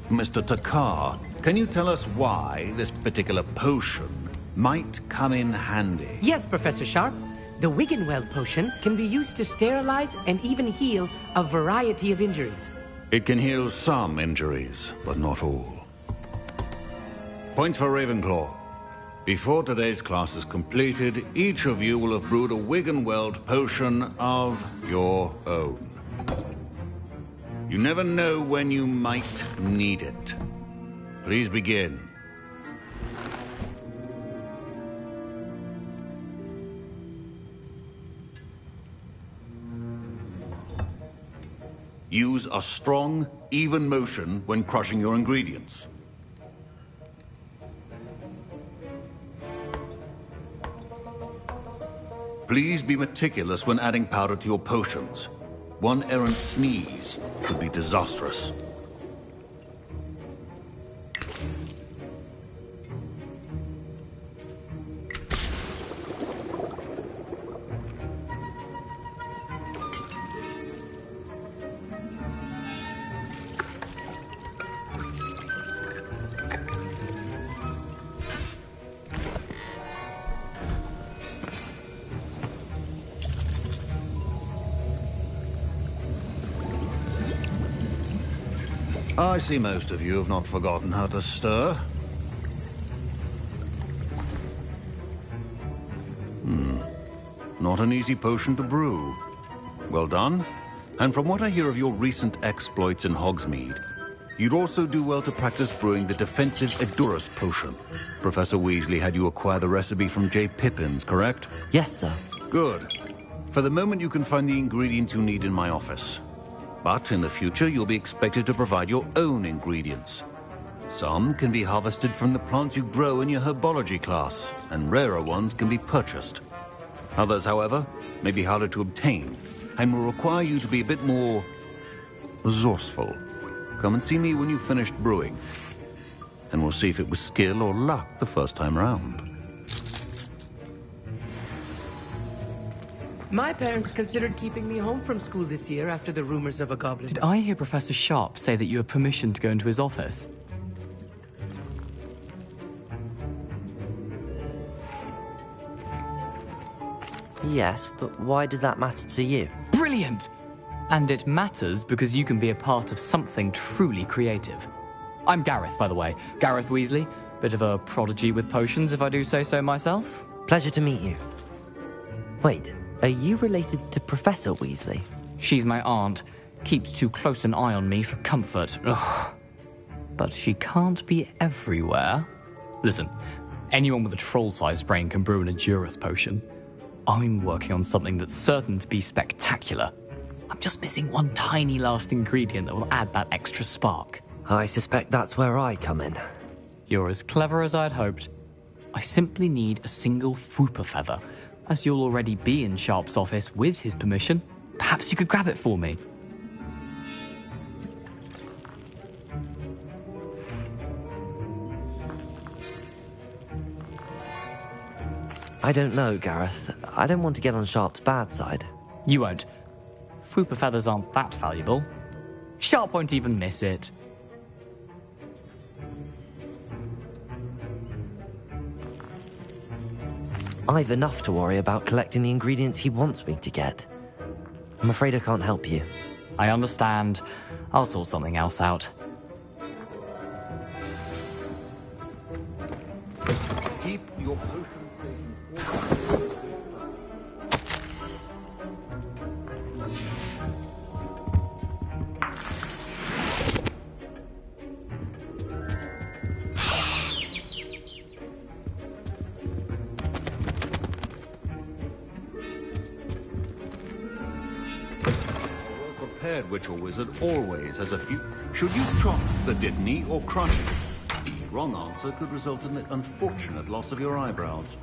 Mr. Takar, can you tell us why this particular potion might come in handy? Yes, Professor Sharp. The Wigan-Weld potion can be used to sterilize and even heal a variety of injuries. It can heal some injuries, but not all. Points for Ravenclaw. Before today's class is completed, each of you will have brewed a Wigan-Weld potion of your own. You never know when you might need it. Please begin. Use a strong, even motion when crushing your ingredients. Please be meticulous when adding powder to your potions. One errant sneeze could be disastrous. I see most of you have not forgotten how to stir. Not an easy potion to brew. Well done. And from what I hear of your recent exploits in Hogsmeade, you'd also do well to practice brewing the defensive Edurus potion. Professor Weasley had you acquire the recipe from J. Pippins, correct? Yes, sir. Good. For the moment, you can find the ingredients you need in my office. But in the future, you'll be expected to provide your own ingredients. Some can be harvested from the plants you grow in your herbology class, and rarer ones can be purchased. Others, however, may be harder to obtain, and will require you to be a bit more resourceful. Come and see me when you've finished brewing, and we'll see if it was skill or luck the first time round. My parents considered keeping me home from school this year after the rumors of a goblin. Did I hear Professor Sharp say that you have permission to go into his office? Yes, but why does that matter to you? Brilliant! And it matters because you can be a part of something truly creative. I'm Gareth, by the way. Gareth Weasley. Bit of a prodigy with potions, if I do say so myself. Pleasure to meet you. Wait, are you related to Professor Weasley? She's my aunt. Keeps too close an eye on me for comfort. Ugh. But she can't be everywhere. Listen, anyone with a troll-sized brain can brew an Endurus potion. I'm working on something that's certain to be spectacular. I'm just missing one tiny last ingredient that will add that extra spark. I suspect that's where I come in. You're as clever as I'd hoped. I simply need a single Fwooper feather. As you'll already be in Sharp's office with his permission, perhaps you could grab it for me. I don't know, Gareth. I don't want to get on Sharp's bad side. You won't. Fwooper feathers aren't that valuable. Sharp won't even miss it. I've enough to worry about collecting the ingredients he wants me to get. I'm afraid I can't help you. I understand. I'll sort something else out. Keep your potion. Well-prepared witch or wizard always has a few. Should you chop the Didney or crush it? The wrong answer could result in the unfortunate loss of your eyebrows.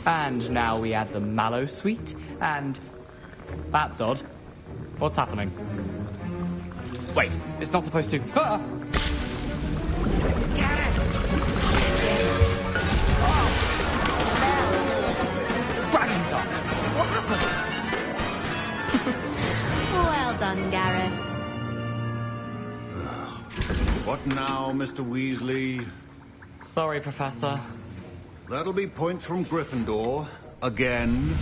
And now we add the mallow sweet, and... That's odd. What's happening? Wait, it's not supposed to... Ah! Dragonstar! What happened? Well done, Gareth. What now, Mr. Weasley? Sorry, Professor. That'll be points from Gryffindor. Again.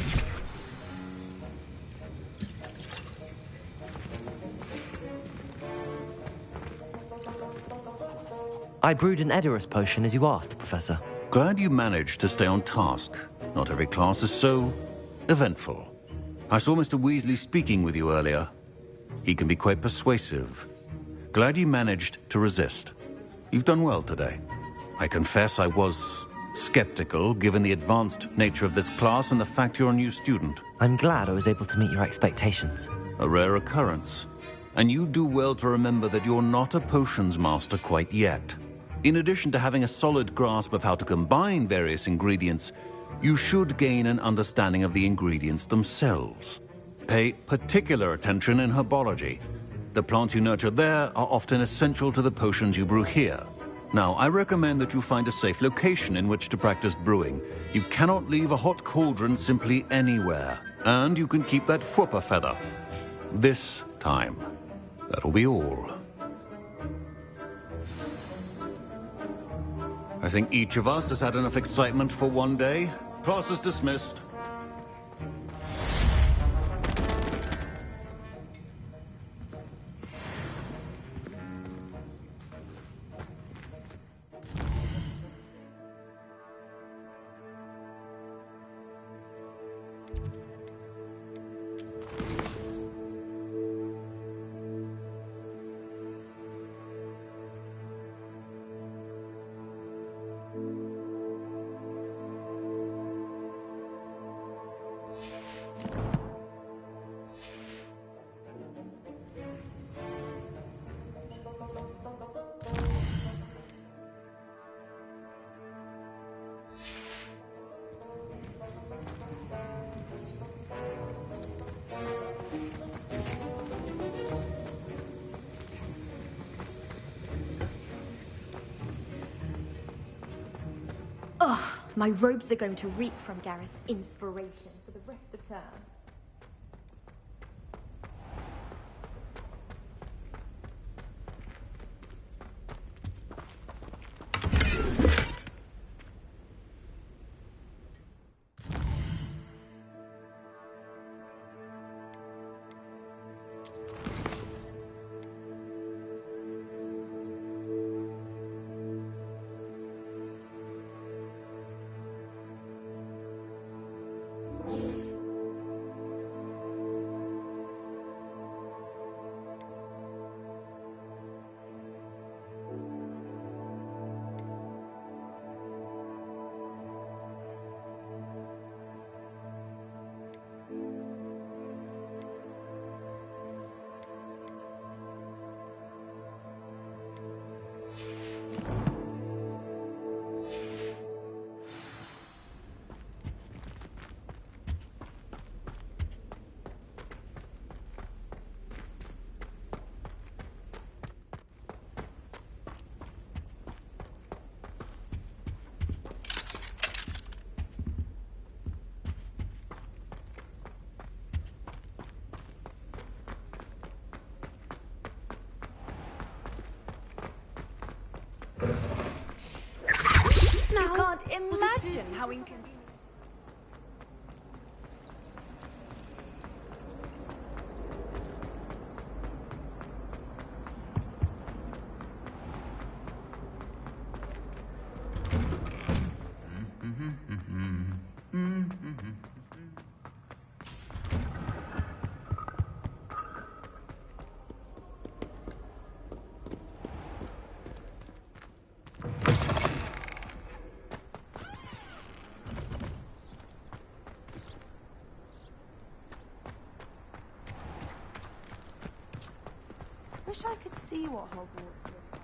I brewed an Edurus potion as you asked, Professor. Glad you managed to stay on task. Not every class is so eventful. I saw Mr. Weasley speaking with you earlier. He can be quite persuasive. Glad you managed to resist. You've done well today. I confess I was skeptical, given the advanced nature of this class and the fact you're a new student. I'm glad I was able to meet your expectations. A rare occurrence. And you do well to remember that you're not a potions master quite yet. In addition to having a solid grasp of how to combine various ingredients, you should gain an understanding of the ingredients themselves. Pay particular attention in herbology. The plants you nurture there are often essential to the potions you brew here. Now, I recommend that you find a safe location in which to practice brewing. You cannot leave a hot cauldron simply anywhere. And you can keep that Fwooper feather. This time. That'll be all. I think each of us has had enough excitement for one day. Class is dismissed. Ugh, my robes are going to reek from Gareth's inspiration for the rest of term. You can't imagine how inconvenient. Wish I could see what Hogwarts looks like.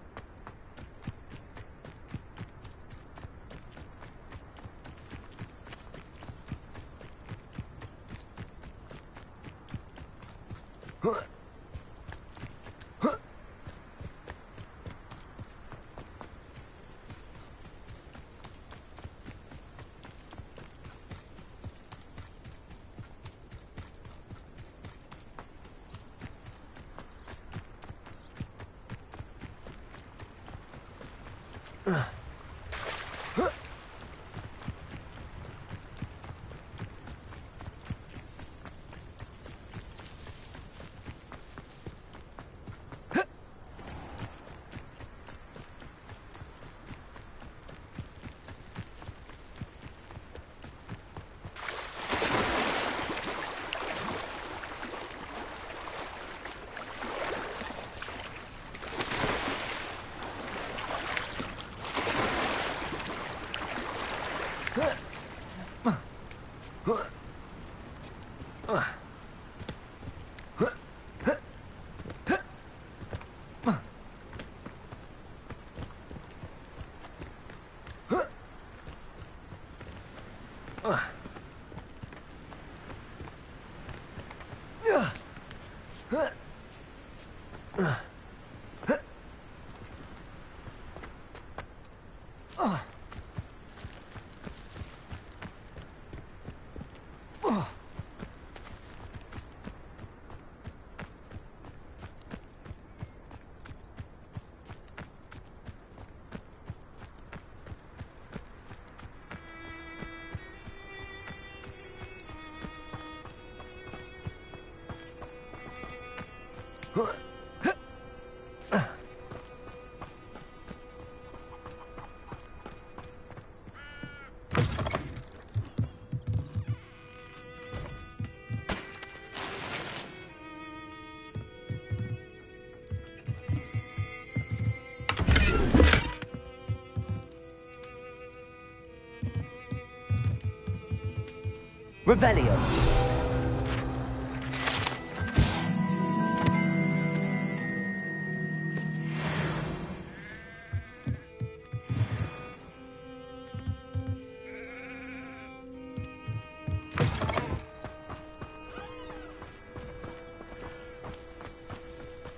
Revelio.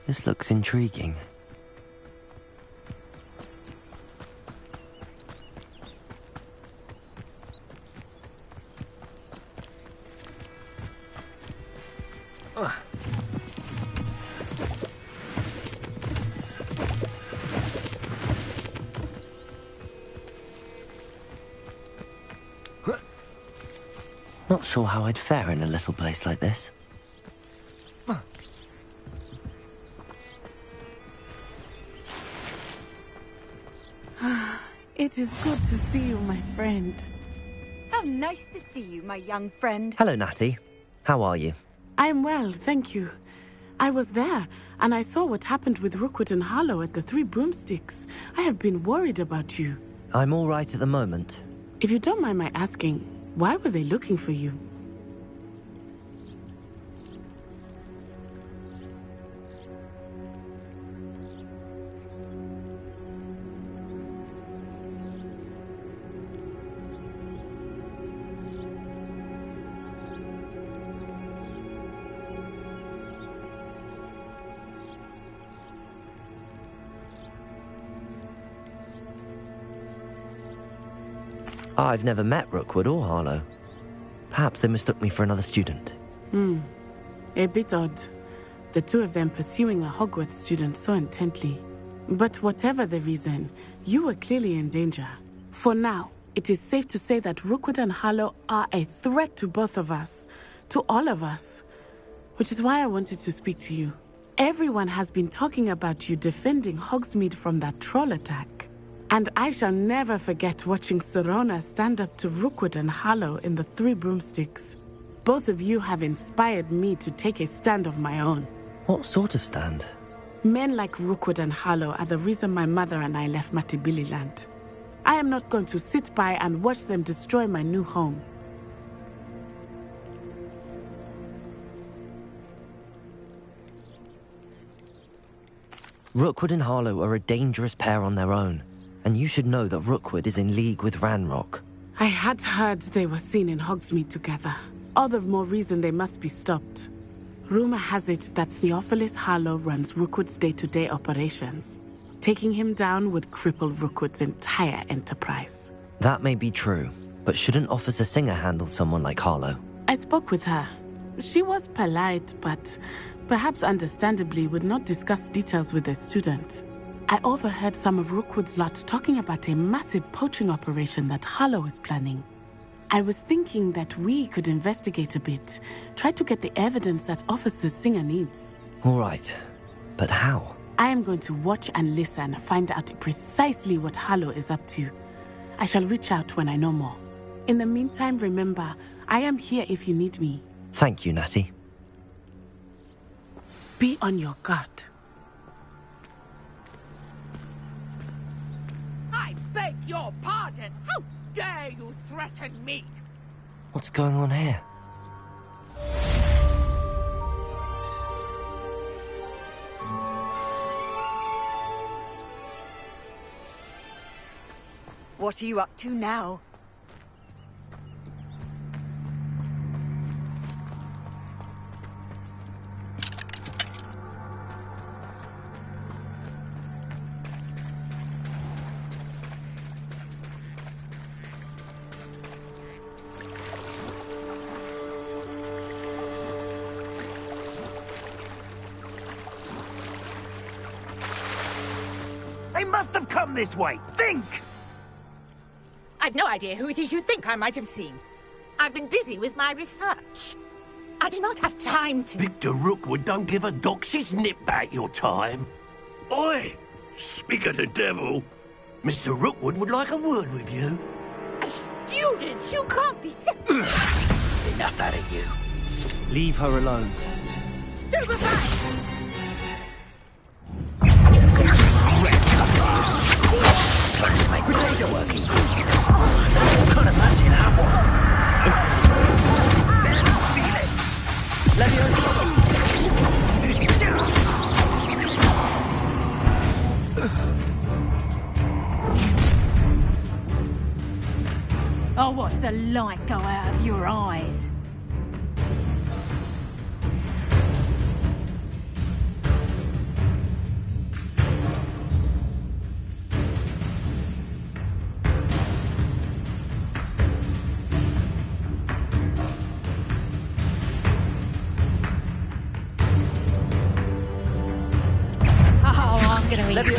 This looks intriguing. Not sure how I'd fare in a little place like this. It is good to see you, my friend. How nice to see you, my young friend. Hello, Natty. How are you? I'm well, thank you. I was there, and I saw what happened with Rookwood and Harlow at the Three Broomsticks. I have been worried about you. I'm all right at the moment. If you don't mind my asking, why were they looking for you? I've never met Rookwood or Harlow. Perhaps they mistook me for another student. A bit odd. The two of them pursuing a Hogwarts student so intently. But whatever the reason, you were clearly in danger. For now, it is safe to say that Rookwood and Harlow are a threat to both of us. To all of us. Which is why I wanted to speak to you. Everyone has been talking about you defending Hogsmeade from that troll attack. And I shall never forget watching Serona stand up to Rookwood and Harlow in the Three Broomsticks. Both of you have inspired me to take a stand of my own. What sort of stand? Men like Rookwood and Harlow are the reason my mother and I left Matibili Land. I am not going to sit by and watch them destroy my new home. Rookwood and Harlow are a dangerous pair on their own. And you should know that Rookwood is in league with Ranrock. I had heard they were seen in Hogsmeade together. All the more reason they must be stopped. Rumor has it that Theophilus Harlow runs Rookwood's day-to-day operations. Taking him down would cripple Rookwood's entire enterprise. That may be true, but shouldn't Officer Singer handle someone like Harlow? I spoke with her. She was polite, but perhaps understandably would not discuss details with a student. I overheard some of Rookwood's lot talking about a massive poaching operation that Harlow is planning. I was thinking that we could investigate a bit, try to get the evidence that Officer Singer needs. All right, but how? I am going to watch and listen, find out precisely what Harlow is up to. I shall reach out when I know more. In the meantime, remember, I am here if you need me. Thank you, Natty. Be on your guard. I beg your pardon! How dare you threaten me? What's going on here? What are you up to now? They must have come this way. Think! I've no idea who it is you think I might have seen. I've been busy with my research. I do not have time to... Victor Rookwood don't give a doxy's nip back your time. Oi! Speak of the devil. Mr. Rookwood would like a word with you. A student? You can't be sick. Enough out of you. Leave her alone. Stupefy! Potato working. Can't imagine that was. Instantly. I'll watch the light go out of your eyes. Oh, I'm gonna eat you.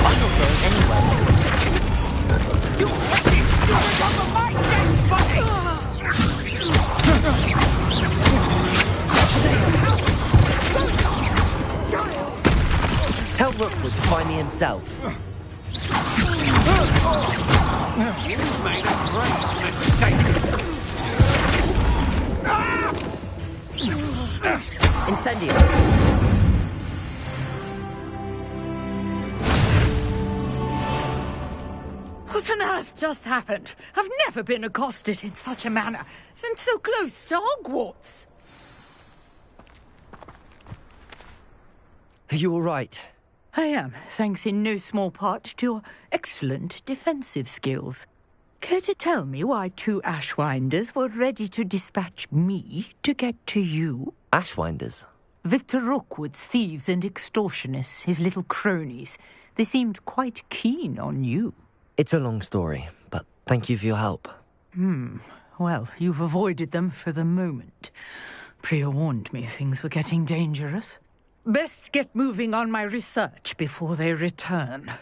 I'm not going anywhere. Tell Rookwood to find me himself. You've made a great mistake. Incendio. What on earth just happened? I've never been accosted in such a manner, and so close to Hogwarts. Are you all right? I am, thanks in no small part to your excellent defensive skills. Care to tell me why 2 Ashwinders were ready to dispatch me to get to you? Ashwinders? Victor Rookwood's thieves and extortionists, his little cronies. They seemed quite keen on you. It's a long story, but thank you for your help. Well, you've avoided them for the moment. Priya warned me things were getting dangerous. Best get moving on my research before they return.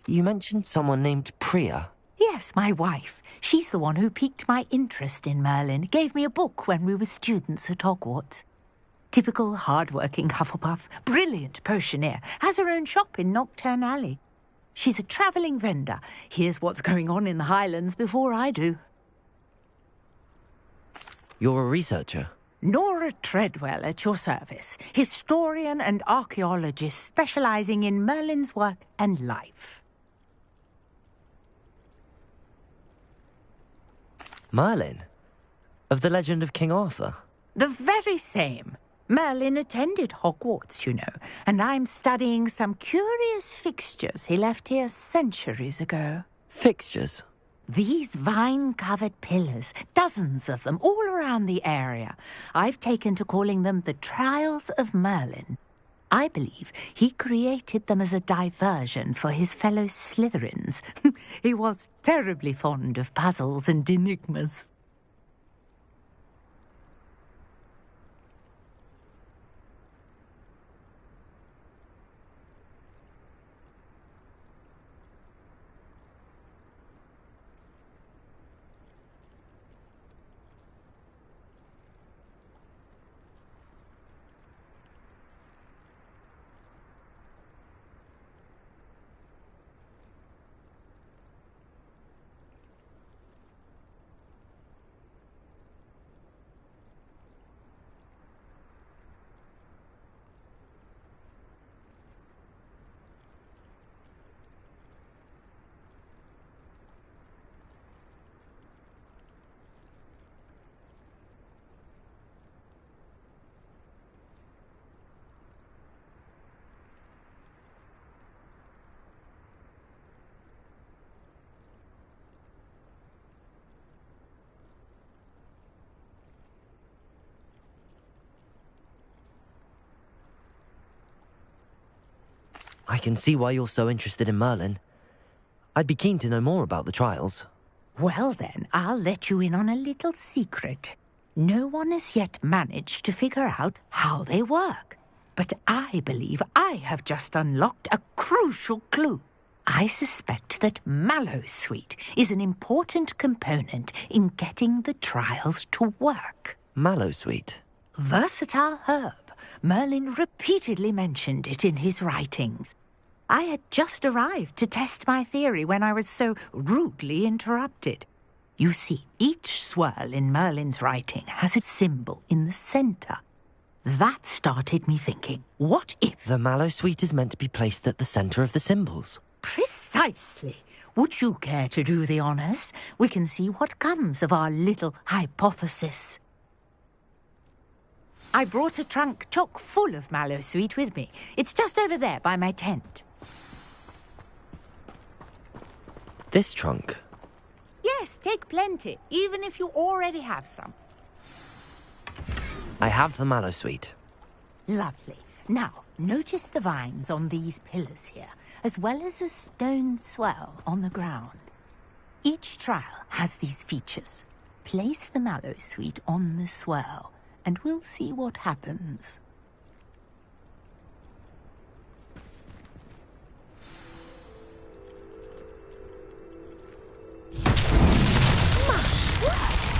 You mentioned someone named Priya. Yes, my wife. She's the one who piqued my interest in Merlin. Gave me a book when we were students at Hogwarts. Typical hard-working Hufflepuff. Brilliant potioneer. Has her own shop in Knockturn Alley. She's a travelling vendor. Hears what's going on in the Highlands before I do. You're a researcher? Nora Treadwell at your service. Historian and archaeologist specialising in Merlin's work and life. Merlin? Of the legend of King Arthur? The very same. Merlin attended Hogwarts, you know, and I'm studying some curious fixtures he left here centuries ago. Fixtures? These vine-covered pillars, dozens of them, all around the area. I've taken to calling them the Trials of Merlin. I believe he created them as a diversion for his fellow Slytherins. He was terribly fond of puzzles and enigmas. I can see why you're so interested in Merlin. I'd be keen to know more about the trials. Well then, I'll let you in on a little secret. No one has yet managed to figure out how they work. But I believe I have just unlocked a crucial clue. I suspect that mallowsweet is an important component in getting the trials to work. Mallowsweet? Versatile herb. Merlin repeatedly mentioned it in his writings. I had just arrived to test my theory when I was so rudely interrupted. You see, each swirl in Merlin's writing has a symbol in the center. That started me thinking, what if... The mallowsweet is meant to be placed at the center of the symbols. Precisely. Would you care to do the honors? We can see what comes of our little hypothesis. I brought a trunk chock full of mallowsweet with me. It's just over there by my tent. This trunk? Yes, take plenty, even if you already have some. I have the mallowsweet. Lovely. Now, notice the vines on these pillars here, as well as a stone swell on the ground. Each trial has these features. Place the mallowsweet on the swell, and we'll see what happens.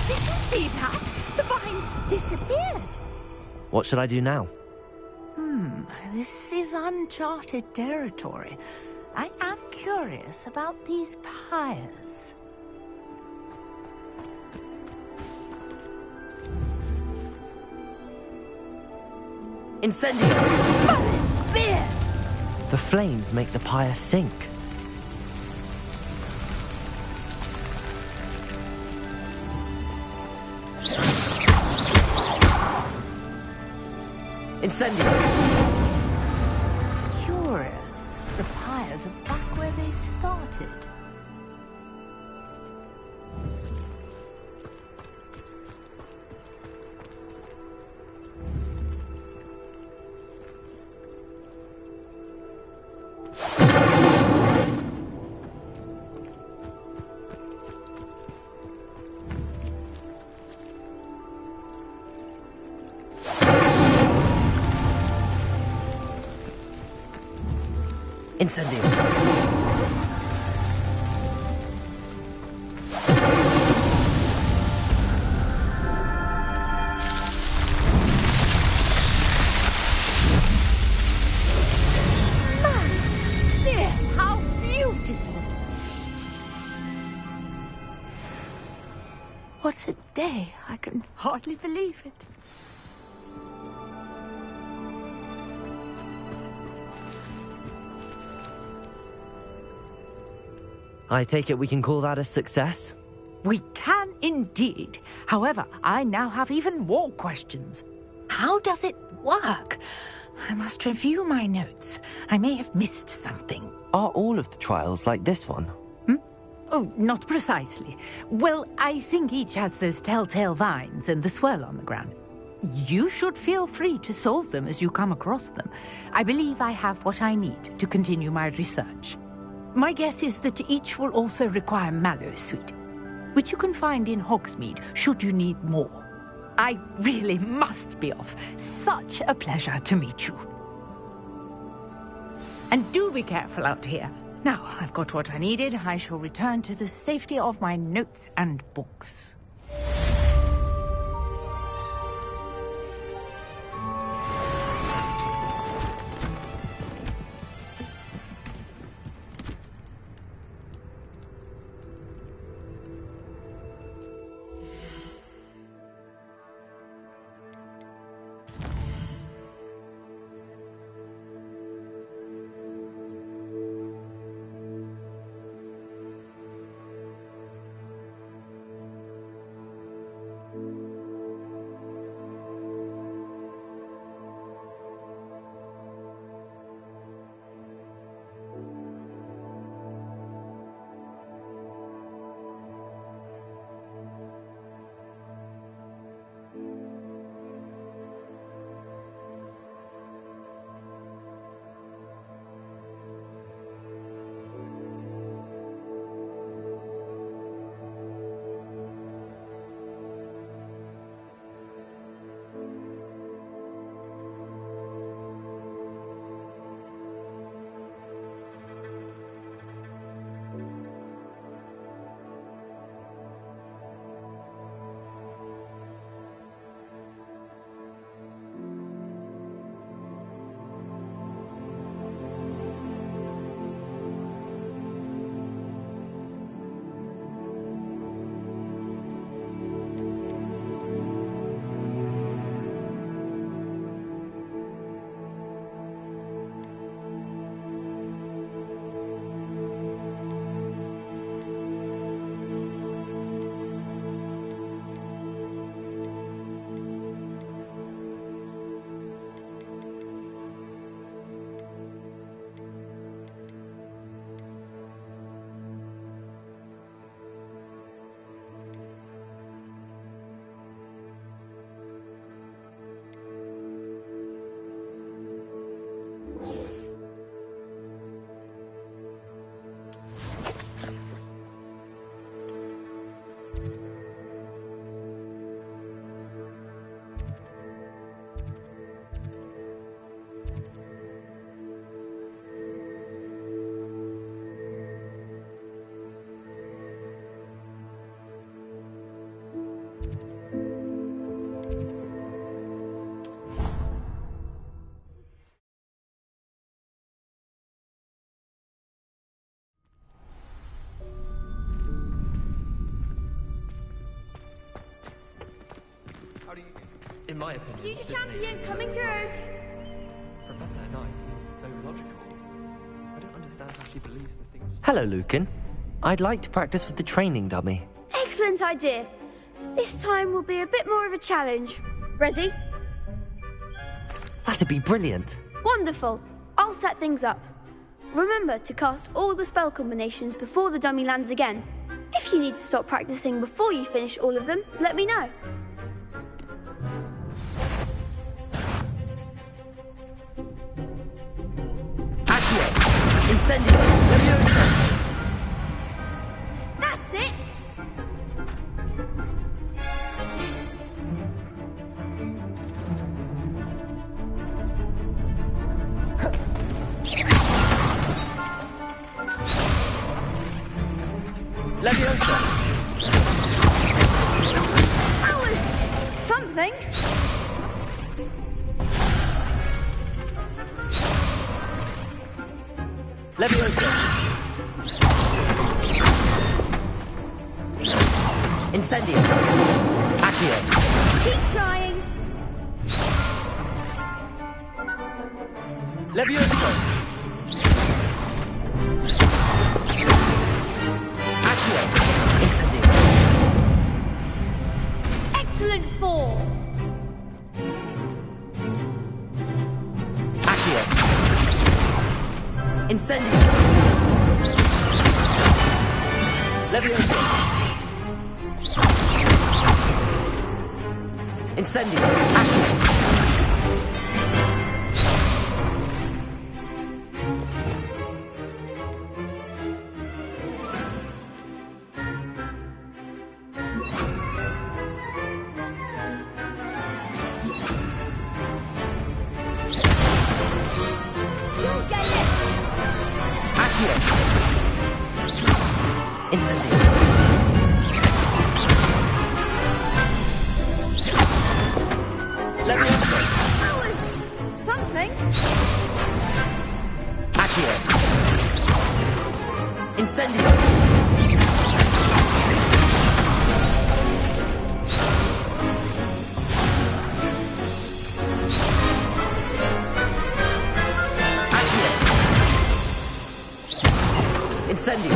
Did you see that? The vines disappeared. What should I do now? This is uncharted territory. I am curious about these pyres. Incendio! Merlin's beard! The flames make the pyre sink. Incendio! Curious. The pyres are back where they started. Incendio! Dear, how beautiful! What a day. I can hardly believe it. I take it we can call that a success? We can indeed. However, I now have even more questions. How does it work? I must review my notes. I may have missed something. Are all of the trials like this one? Oh, not precisely. Well, I think each has those telltale vines and the swirl on the ground. You should feel free to solve them as you come across them. I believe I have what I need to continue my research. My guess is that each will also require mallowsweet, which you can find in Hogsmeade should you need more. I really must be off. Such a pleasure to meet you. And do be careful out here. Now I've got what I needed. I shall return to the safety of my notes and books. In my opinion, Future champion coming through. Professor Hanai seems so logical. I don't understand how she believes the things. Hello, Lucan. I'd like to practice with the training dummy. Excellent idea. This time will be a bit more of a challenge. Ready? That'd be brilliant. Wonderful. I'll set things up. Remember to cast all the spell combinations before the dummy lands again. If you need to stop practicing before you finish all of them, let me know. Accio! Incendio! Leviosa! That's it! Leviosa! That was something. Leviosa! Incendio! Accio! Keep trying. Leviosa! Accio! Incendio! Excellent form. Accio! Incendio! Leviosa! Incendio! Accio! You'll get it. Accio! Incendio! Leviosa! That was something. Accio! Incendio! Accio! Incendio!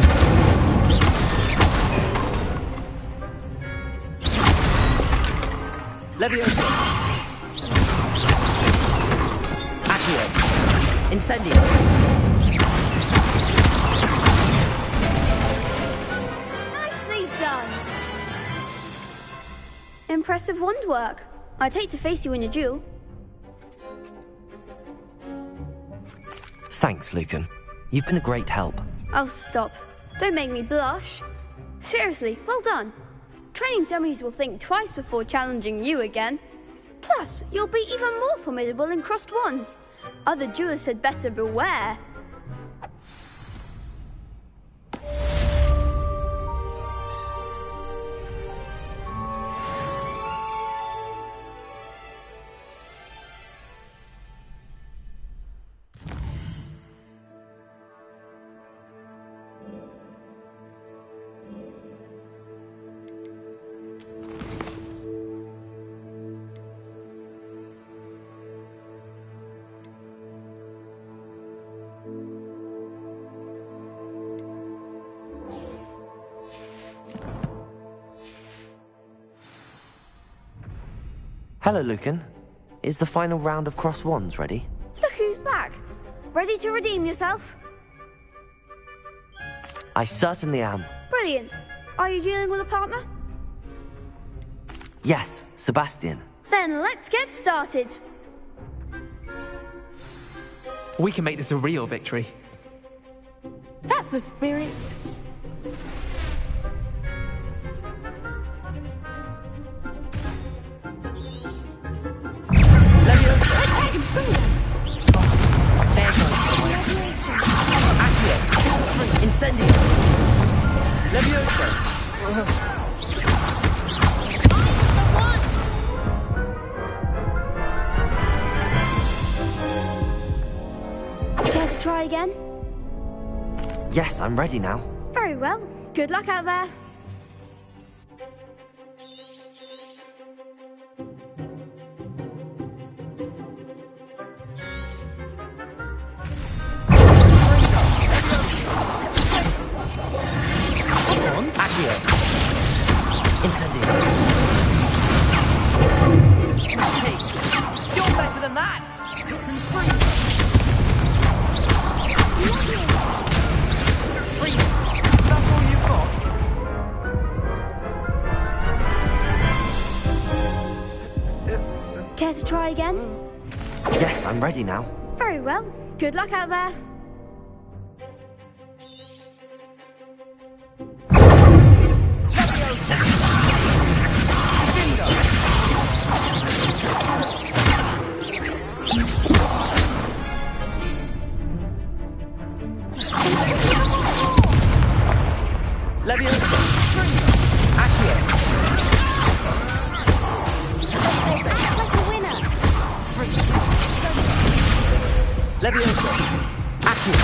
Leviosa! Accio! Incendio! Nicely done. Impressive wand work. I'd hate to face you in a duel. Thanks, Lucan. You've been a great help. Oh, stop. Don't make me blush. Seriously, well done. Training dummies will think twice before challenging you again. Plus, you'll be even more formidable in crossed wands. Other duelists had better beware. Hello, Lucan. Is the final round of cross wands ready? Look who's back. Ready to redeem yourself? I certainly am. Brilliant. Are you dealing with a partner? Yes, Sebastian. Then let's get started. We can make this a real victory. That's the spirit. Incendio! Leviosa! Care to try again? Yes, I'm ready now. Very well. Good luck out there. On. Accio. Incendio. Hey, you're better than that! Freeze! That's all you've got? Care to try again? Yes, I'm ready now. Very well. Good luck out there. Leviosa. Accio. Act like a winner. Leviosa. Accio.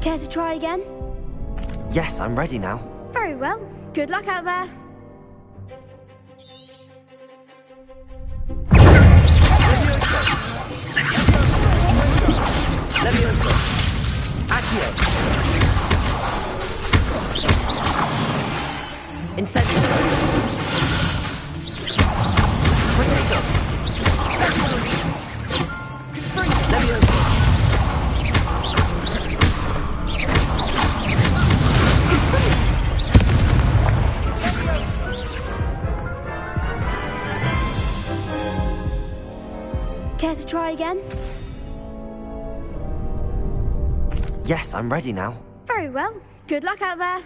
Care to try again? Yes, I'm ready now. Very well. Good luck out there. Leviosa. Accio. Incendio. Potato. Leviosa. Care to try again? Yes, I'm ready now. Very well. Good luck out there.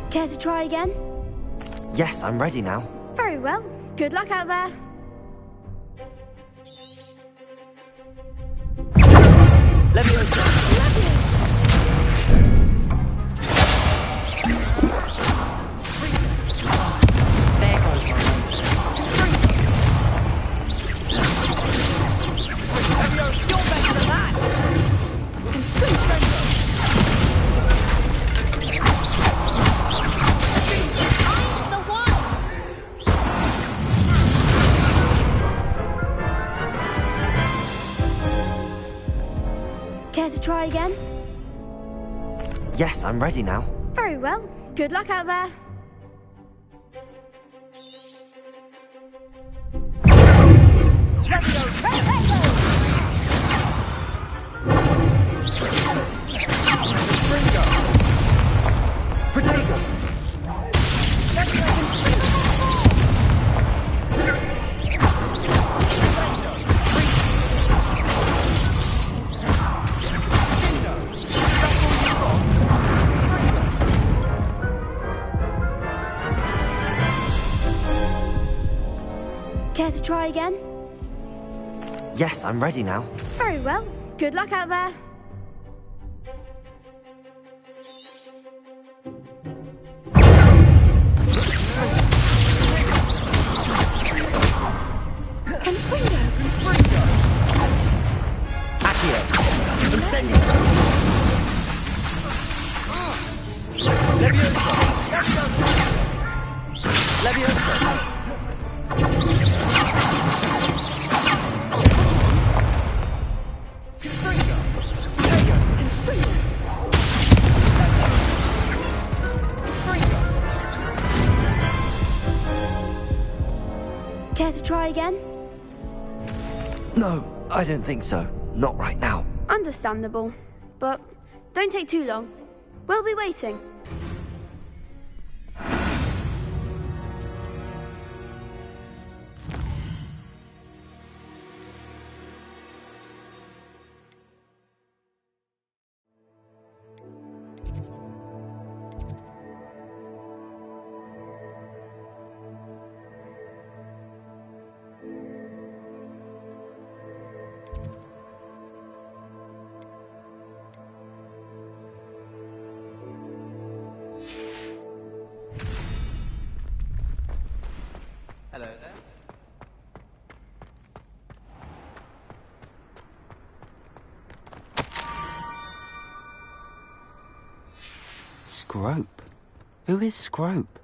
Care to try again? Yes, I'm ready now. Very well. Good luck out there. Leviosa. There goes my Leviosa, you're better than that! Care to try again? Yes, I'm ready now. Very well. Good luck out there. Potato. Care to try again? Yes, I'm ready now. Very well. Good luck out there. Accio. Incendio. Leviosa. Leviosa. Care to try again? No, I don't think so. Not right now. Understandable. But don't take too long. We'll be waiting. Scrope? Who is Scrope?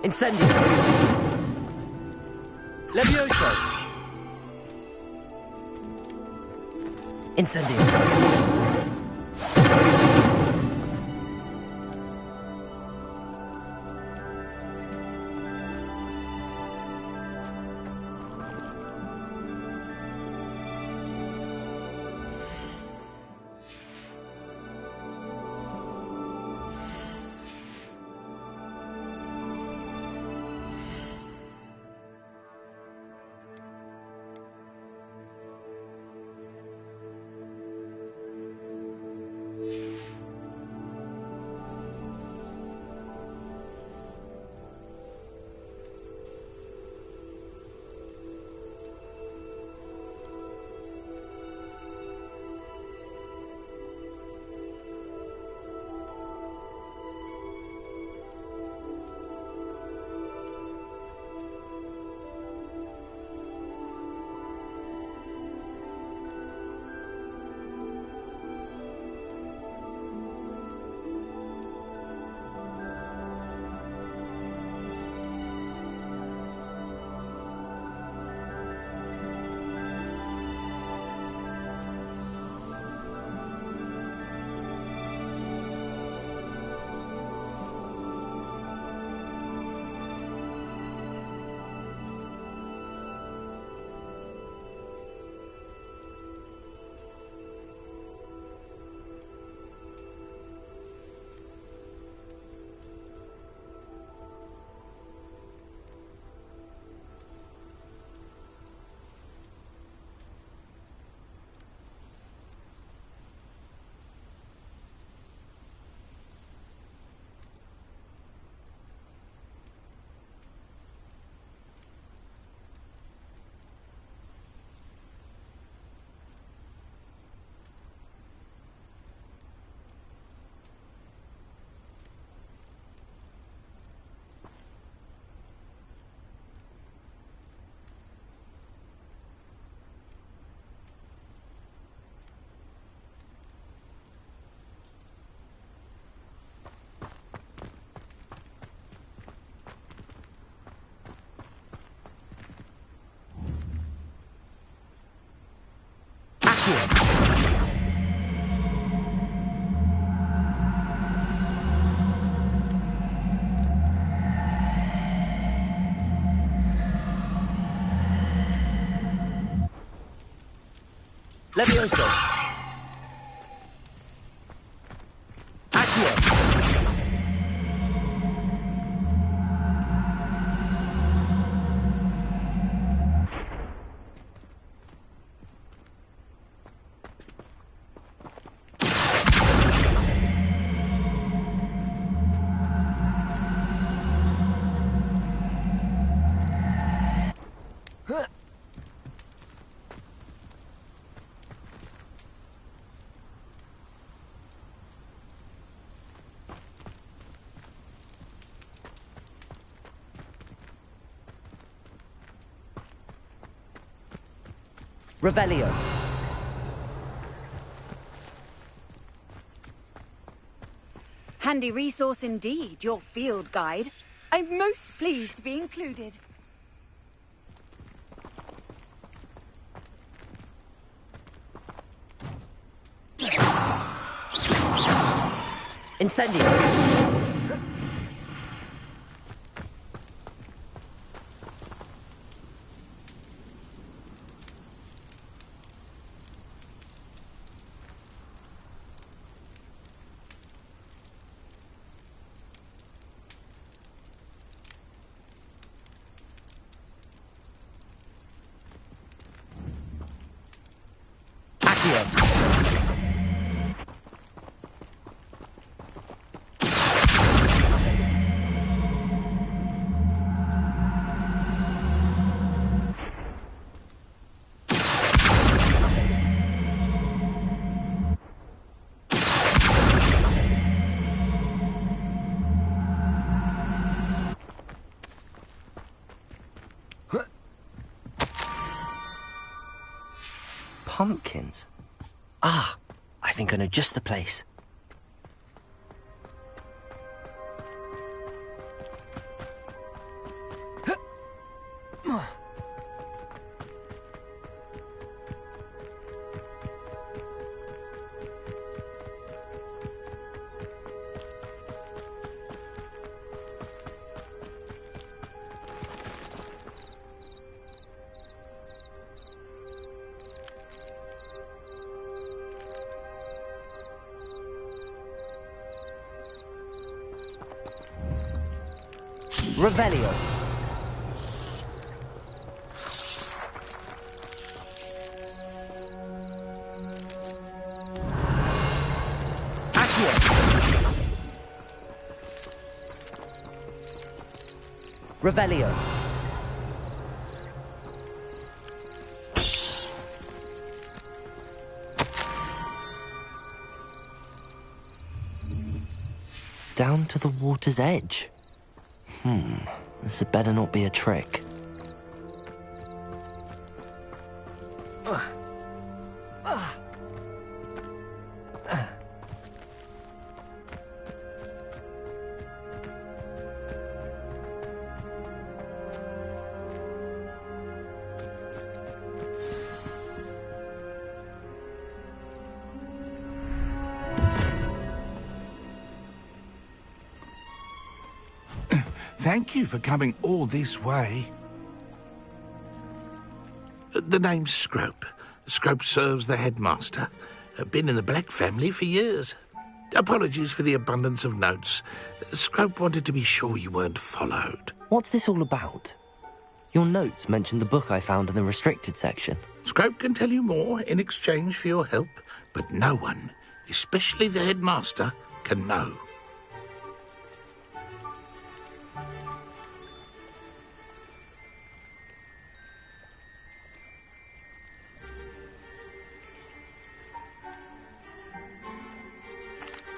Incendio! Levioso! Incendio! Levioso! Accio! Revelio. Handy resource indeed, your field guide. I'm most pleased to be included. Incendio! Pumpkins? Ah, I think I know just the place. Revelio. Accio. Revelio. Down to the water's edge. This had better not be a trick. Thank you for coming all this way. The name's Scrope. Scrope serves the headmaster. Been in the Black family for years. Apologies for the abundance of notes. Scrope wanted to be sure you weren't followed. What's this all about? Your notes mentioned the book I found in the restricted section. Scrope can tell you more in exchange for your help, but no one, especially the headmaster, can know.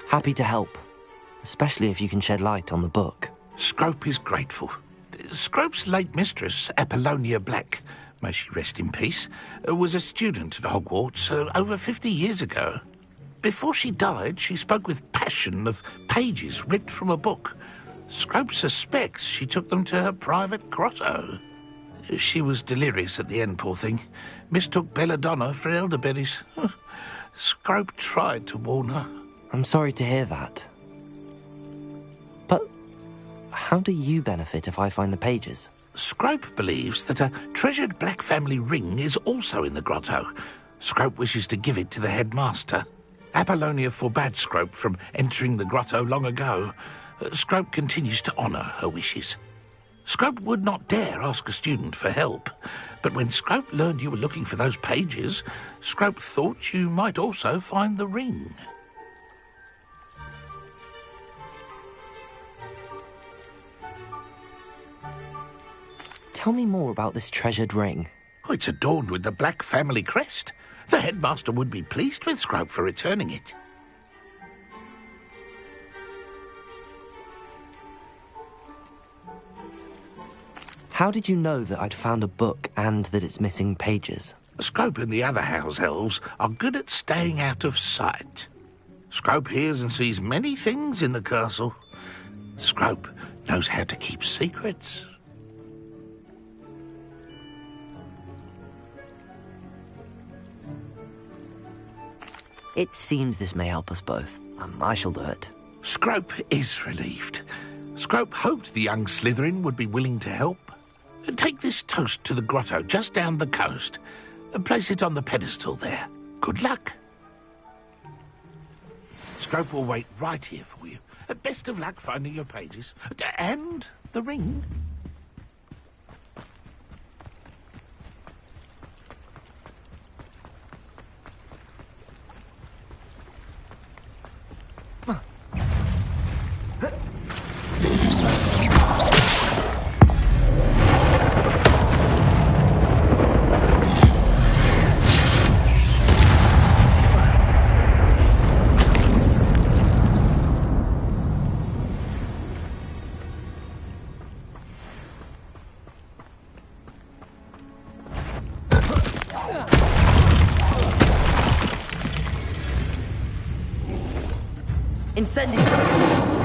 Happy to help, especially if you can shed light on the book. Scrope is grateful. Scrope's late mistress, Apollonia Black, may she rest in peace, was a student at Hogwarts over 50 years ago. Before she died, she spoke with passion of pages ripped from a book. Scrope suspects she took them to her private grotto. She was delirious at the end, poor thing. Mistook belladonna for elderberries. Scrope tried to warn her. I'm sorry to hear that. But how do you benefit if I find the pages? Scrope believes that a treasured Black family ring is also in the grotto. Scrope wishes to give it to the headmaster. Apollonia forbade Scrope from entering the grotto long ago. Scrope continues to honour her wishes. Scrope would not dare ask a student for help, but when Scrope learned you were looking for those pages, Scrope thought you might also find the ring. Tell me more about this treasured ring. Oh, it's adorned with the Black family crest. The headmaster would be pleased with Scrope for returning it. How did you know that I'd found a book and that it's missing pages? Scrope and the other house elves are good at staying out of sight. Scrope hears and sees many things in the castle. Scrope knows how to keep secrets. It seems this may help us both. I shall do it. Scrope is relieved. Scrope hoped the young Slytherin would be willing to help. Take this toast to the grotto just down the coast. Place it on the pedestal there. Good luck. Scrope will wait right here for you. Best of luck finding your pages. And the ring. Incendio!